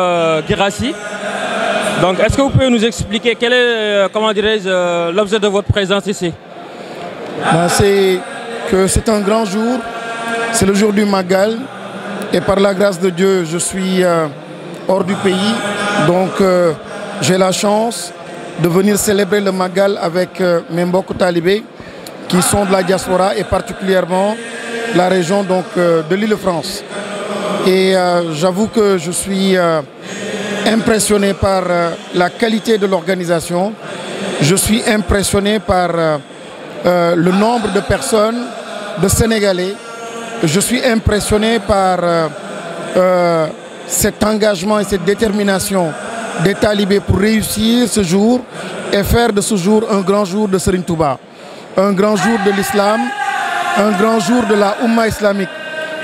Guirassy. Donc, est-ce que vous pouvez nous expliquer quel est, comment dirais-je, l'objet de votre présence ici? C'est un grand jour, c'est le jour du Magal, et par la grâce de Dieu, je suis hors du pays, donc j'ai la chance de venir célébrer le Magal avec mes mbok talibés qui sont de la diaspora et particulièrement la région donc, de l'Île-de-France. Et j'avoue que je suis impressionné par la qualité de l'organisation. Je suis impressionné par le nombre de personnes, de Sénégalais. Je suis impressionné par cet engagement et cette détermination des talibés pour réussir ce jour et faire de ce jour un grand jour de Serigne Touba. Un grand jour de l'islam, un grand jour de la Oumma islamique,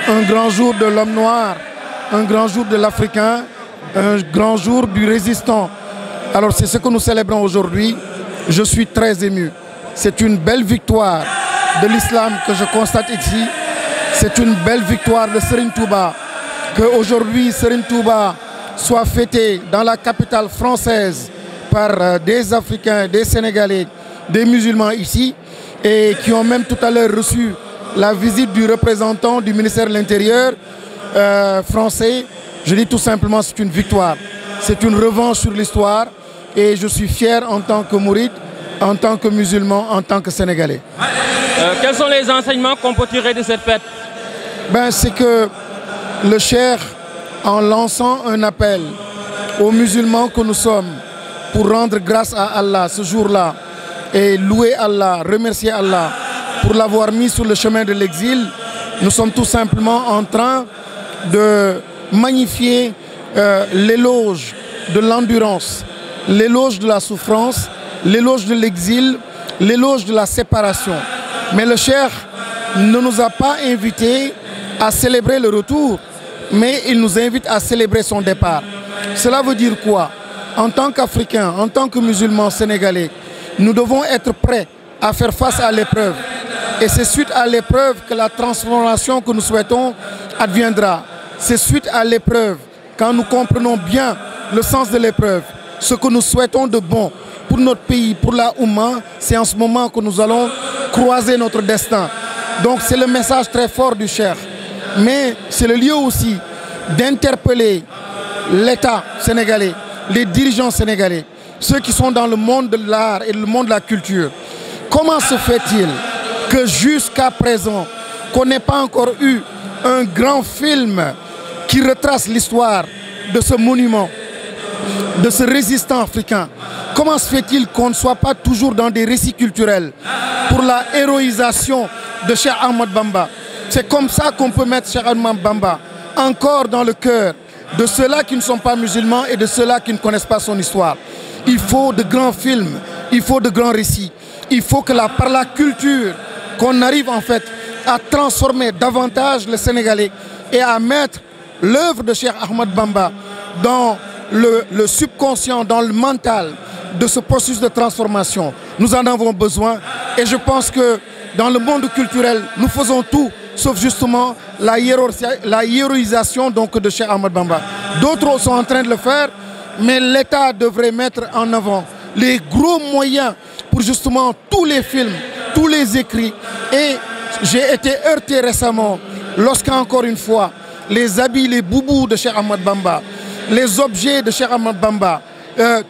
un grand jour de l'homme noir, un grand jour de l'Africain, un grand jour du résistant. Alors c'est ce que nous célébrons aujourd'hui. Je suis très ému. C'est une belle victoire de l'islam que je constate ici. C'est une belle victoire de Serigne Touba. Qu'aujourd'hui Serigne Touba soit fêté dans la capitale française par des Africains, des Sénégalais, des musulmans ici, et qui ont même tout à l'heure reçu la visite du représentant du ministère de l'Intérieur français. Je dis tout simplement c'est une victoire. C'est une revanche sur l'histoire et je suis fier en tant que mouride, en tant que musulman, en tant que Sénégalais. Quels sont les enseignements qu'on peut tirer de cette fête? C'est que le cheikh, en lançant un appel aux musulmans que nous sommes pour rendre grâce à Allah ce jour-là et louer Allah, remercier Allah pour l'avoir mis sur le chemin de l'exil, nous sommes tout simplement en train de magnifier l'éloge de l'endurance, l'éloge de la souffrance, l'éloge de l'exil, l'éloge de la séparation. Mais le cheikh ne nous a pas invités à célébrer le retour, mais il nous invite à célébrer son départ. Cela veut dire quoi? En tant qu'Africains, en tant que musulmans sénégalais, nous devons être prêts à faire face à l'épreuve. Et c'est suite à l'épreuve que la transformation que nous souhaitons adviendra. C'est suite à l'épreuve, quand nous comprenons bien le sens de l'épreuve, ce que nous souhaitons de bon pour notre pays, pour la Oumma, c'est en ce moment que nous allons croiser notre destin. Donc c'est le message très fort du cheikh. Mais c'est le lieu aussi d'interpeller l'État sénégalais, les dirigeants sénégalais, ceux qui sont dans le monde de l'art et le monde de la culture. Comment se fait-il que jusqu'à présent, qu'on n'ait pas encore eu un grand film qui retrace l'histoire de ce monument, de ce résistant africain? Comment se fait-il qu'on ne soit pas toujours dans des récits culturels pour la héroïsation de Cheikh Ahmad Bamba? C'est comme ça qu'on peut mettre Cheikh Ahmad Bamba encore dans le cœur de ceux-là qui ne sont pas musulmans et de ceux-là qui ne connaissent pas son histoire. Il faut de grands films, il faut de grands récits. Il faut que par la culture, qu'on arrive en fait à transformer davantage le Sénégalais et à mettre l'œuvre de Cheikh Ahmad Bamba dans le subconscient, dans le mental de ce processus de transformation. Nous en avons besoin et je pense que dans le monde culturel, nous faisons tout sauf justement la hiéroisation donc de Cheikh Ahmad Bamba. D'autres sont en train de le faire, mais l'État devrait mettre en avant les gros moyens pour justement tous les films, tous les écrits. Et j'ai été heurté récemment lorsqu'encore une fois, les habits, les boubous de Cheikh Ahmad Bamba, les objets de Cheikh Ahmad Bamba,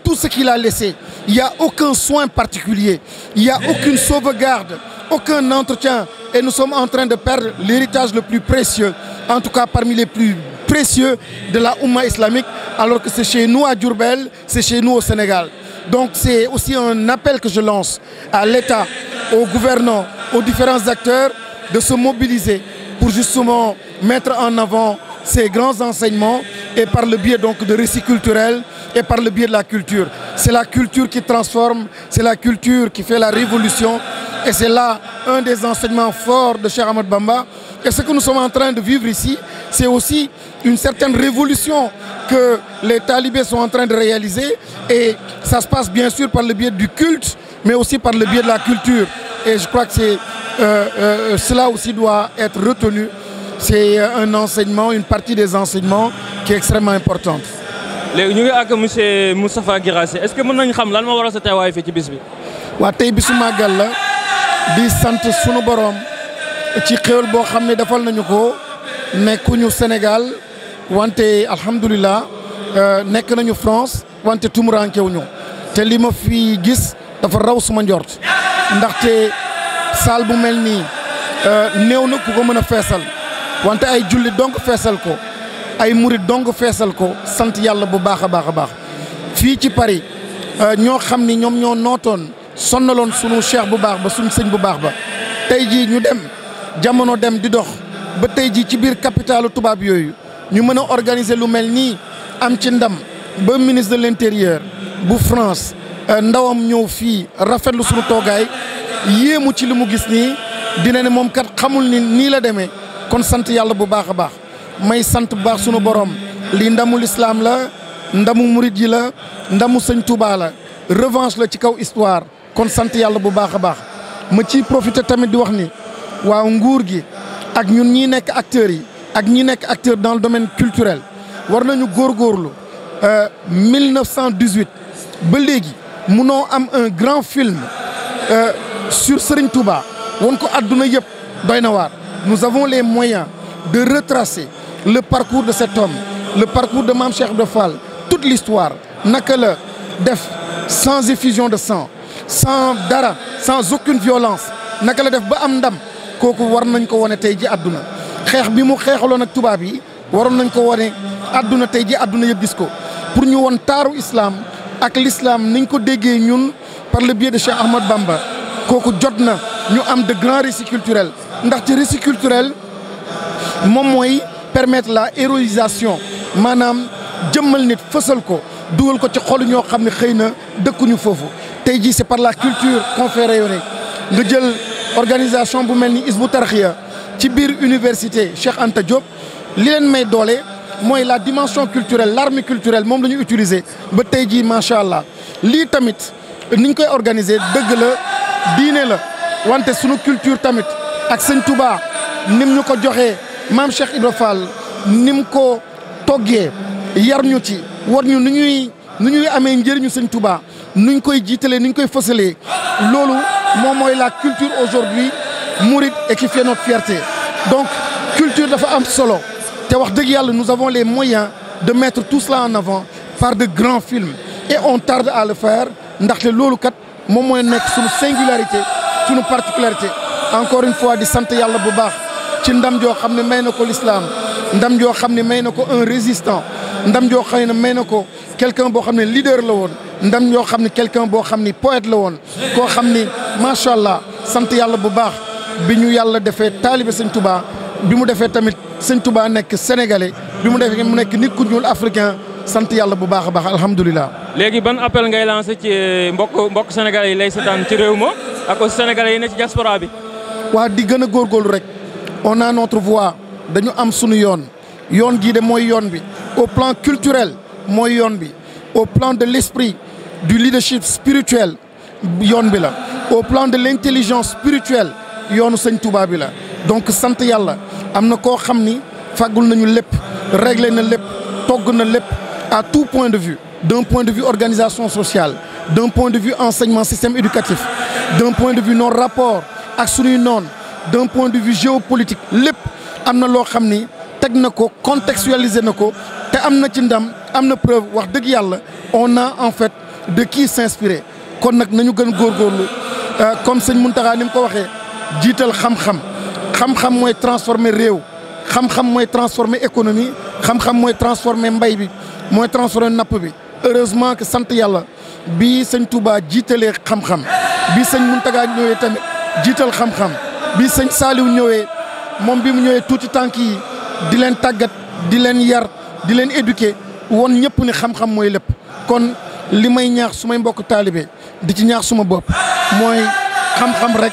tout ce qu'il a laissé, il n'y a aucun soin particulier, il n'y a aucune sauvegarde, aucun entretien. Et nous sommes en train de perdre l'héritage le plus précieux, en tout cas parmi les plus précieux de la Oumma islamique, alors que c'est chez nous à Diourbel, c'est chez nous au Sénégal. Donc c'est aussi un appel que je lance à l'État, aux gouvernants, aux différents acteurs de se mobiliser pour justement mettre en avant ces grands enseignements et par le biais donc de récits culturels et par le biais de la culture. C'est la culture qui transforme, c'est la culture qui fait la révolution et c'est là un des enseignements forts de Cheikh Ahmadou Bamba. Et ce que nous sommes en train de vivre ici, c'est aussi une certaine révolution que les talibés sont en train de réaliser et ça se passe bien sûr par le biais du culte, mais aussi par le biais de la culture. Et je crois que cela aussi doit être retenu. C'est un enseignement, une partie des enseignements qui est extrêmement importante. léegi ñu ngi ak monsieur Moustapha Guirassy est-ce que mën nañu xam lan moo waral sa teewaay fii ci bis bi. waa tey bisu màggal la di sant sunu borom ci xéwal boo xam ne defal nañu ko nekkuñu Sénégal wante alhamdulilah nekk nañu France wante tumurankewuñu te li ma fi gis dafa raw suma njort ndaxte saal bu mel nii néew na ku ko mën a feesal wante ay julli donc feesal ko ay murit donc feesal ko sant yàlla bu baax a baax a baax fii ci Paris ñoo xam ni ñoom ñoo nootoon sonnaloon sunu cheikh bu baax ba sunu sëñ bu baax ba tey jii ñu dem jamono dem di dox ba tey jii ci biir capitalu tubaab yooyu ñu mën a organiser lu mel nii am ci ndam ba ministre de l'intérieur bu France ndawam ñëw fii rafetlu sunu toogaay yéemu ci li mu gis nii dina ne moom kat xamul ni nii la demee kon sant yàlla bu baax a baax may sant bu baax sunu borom lii ndamul islam la ndamu murid yi la ndamu sëñ Touba la revanche la ci kaw histoire kon sant yàlla bu baax a baax ma ciy profiter tamit di wax ni waaw nguur gi ak ñun ñi nekk acteurs yi ak ñi nekk acteurs dans le domaine culturel war nañu góorgóorlu 1918 ba léegi munoo am un grand film sur Serigne Touba won ko adduna yëpp doy na waar. Nous avons les moyens de retracer le parcours de cet homme, le parcours de Mame Cheikh Ibra Fall, toute l'histoire naka la def sans effusion de sang, sans dara, sans aucune violence naka la def ba am ndam kooku war nañ ko wane tey ji àdduna xeex bi mu xeexaloon ak tubaab yi waroon nañ ko wane àdduna tey ji àdduna yëpp gis ko pour ñu won taaru islam ak l'islam niñ ko déggee ñun par le biais de Cheikh Ahmadou Bamba kooku jot na ñu am de grands récits culturels ndaxte récit culturel moom mooy permettre la héroïsation maanaam jëmmal nit fësal ko dugal ko ci xolu ñoo xam ne xëy na dëkkuñu foofu tey jii c'est par la culture qu'on fait rayonner nga jël organisation bu mel ni Hizbut Tarqiyyah ci biir université Cheikh Anta Diop li leen may doole mooy la dimension culturelle l'arme culturelle moom la ñu utiliser ba tey jii macha allah lii tamit niñ koy organiser dëgg la diine la wante sunu culture tamit ak sëñ Touba nim ñu ko joxee maam Cheikh Ibra Fall nim ko toggee yar ñu ci war ñu nu ñuy amee njëriñu sëñ Touba nuñ koy jiitalee nuñ koy fësalee loolu moom mooy la culture aujourd'hui mouride et qui fait notre fierté donc culture dafa am solo te wax dëgg yàlla nous avons les moyens de mettre tout cela en avant par de grands films et on tarde à le faire ndaxte loolu kat moom mooy nekk suñu singularité suñu particularité encore une fois di sant yàlla bu baax ci ndam joo xam ne may na ko l'islam ndam joo xam ne may na ko un résistant ndam joo xam ne may na ko quelqu'un boo xam ne leader la woon ndam yoo xam ne quelqu'un boo xam ni poète la woon koo xam ni macha allah sant yàlla bu baax bi ñu yàlla defee taalibe sëñ Touba bi mu defee tamit sëñ Touba nekk sénégalais bi mu defee mu nekk nit ku ñuul africain sant yàlla bu baax a baax alhamdulilah. léegi ban appel ngay lancé ci mbokk sénégalais yi lay seetaan ci réew ma ak aussi sénégalais yi ne ci diaspora bi. waa di gën a góorgóorlu rek on a notre voix dañu am sunu yoon yoon gii de mooy yoon bi au plan culturel mooy yoon bi au plan de l'esprit du leadership spirituel yoon bi la au plan de l'intelligence spirituelle yoonu sëñ Touba bi la donc sant yàlla am na koo xam ni fàggul nañu lépp réglé na lépp togg na lépp à tout point de vue d'un point de vue organisation sociale d'un point de vue enseignement système éducatif d'un point de vue nos rapports ak suñuy noon d'un point de vue géopolitique lépp am na loo xam ni teg na ko contextualiser na ko te am na ci ndam am na preuve wax dëgg yàlla on a en fait de qui s'inspirer kon nag nañu gën góorgóorlu comme sëñ Mountakha ni mu ko waxee jiital xam-xam mooy transformer réew xam-xam mooy transformer économie xam-xam mooy transformer mbay bi mooy transformer napp bi heureusement que sant yàlla bi sëñ Touba jiitalee xam-xam bi sëñ Mountaga ñëwee tamit jiital xam-xam bi sëñ Saliou ñëwee moom bi mu ñëwee tuuti tànk yi di leen tàggat di leen yar di leen éduquer woon ñëpp ni xam-xam mooy lépp kon li may ñaax su may mbokk taalibe di ci ñaax suma bopp mooy xam-xam rek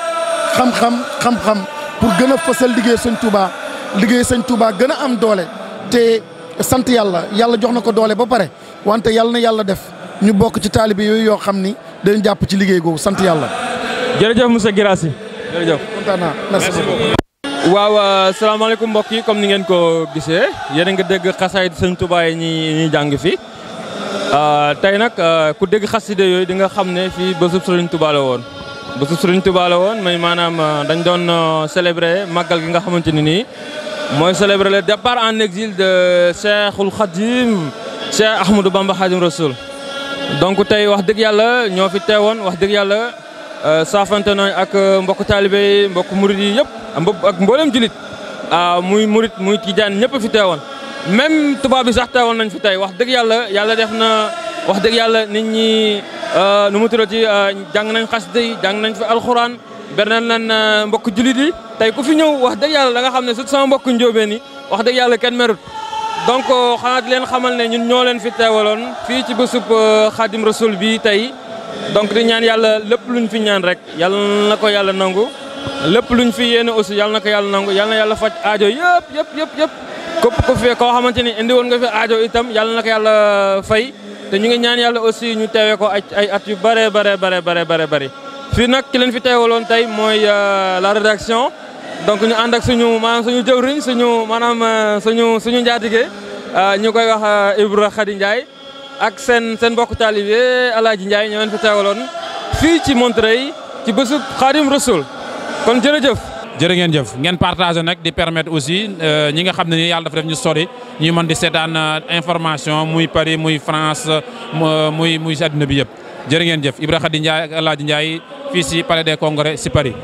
xam-xam pour gën a fësal liggéey sëñ Touba gën a am doole te sant yàlla jox na ko doole ba pare wante yàlla na yàlla def ñu bokk ci taalibe yooyu yoo xam ni dañu jàpp ci liggéey googu sant yàlla. jërëjëf monsieur Guirassy jërëjëf. kontaan naa merci beaucoup. waaw salaamaaleykum mbokk yi comme ni ngeen ko gisee yéen a nga dégg xasaayid sëñ Touba yi ñuy jàng fi tey nag ku dégg xaside yooyu di nga xam ne fii bésub Sëriñ Touba la woon. bésub Sëriñ Touba la woon mais maanaam dañ doon célébrer màggal gi nga xamante ne nii mooy célébrer le départ en exil de Cheikhul Khadim Cheikh Ahmadou Bamba Khadim Rasoul. donc tey wax dëgg yàlla ñoo fi teewoon wax dëgg yàlla saafante nañ ak mbokk taalibe yi mbokk murid yi yëpp ak mboolem julit muy murid muy tijaan ñëpp fi teewoon même tubaab bi sax teewoon nañ fi tey wax dëgg yàlla def na wax dëgg yàlla nit ñi nu mu tuddati jàng nañ xasida yi jàng nañ fi alxuraan berneel nañ mbokk julit yi tey ku fi ñëw wax dëgg yàlla da nga xam ne surtout sama mbokk njóobeen yi wax dëgg yàlla kenn merut donc xanaa di leen xamal ne ñun ñoo leen fi teewaloon fii ci bésub Khadim Rasoul bi tey donc di ñaan yàlla lépp luñ fi ñaan rek yàlla na ko yàlla nangu lépp luñ fi yéene aussi yàlla na ko yàlla nangu yàlla na yàlla faj aajo yëpp képp ku fi koo xamante ni indi woon nga fi aajo itam yàlla na ko yàlla fay te ñu ngi ñaan yàlla aussi ñu teewee ko ay at yu bare fii nag ki leen fi teewaloon tey mooy la rédaction donc ñu ànd ak suñu jëwriñ suñu njaatige ñu koy wax Ibra Khady Ndiaye ak seen mbokk taalibe Alaaji Ndiaye ñoo leen fi teewaloon fii ci Montreuil ci bésub Khadim Rasoul kon jërëjëf. jërë ngeen jëf ngeen partagé nag di permettre aussi ñi nga xam ne ni yàlla dafa def ñu sori ñuy mën di seetaan information muy Paris muy France muy si àdduna bi yëpp jërë ngeen jëf Ibra Khady Ndiaye ak Alaaji Ndiaye fii si Palais des Congrès si Paris.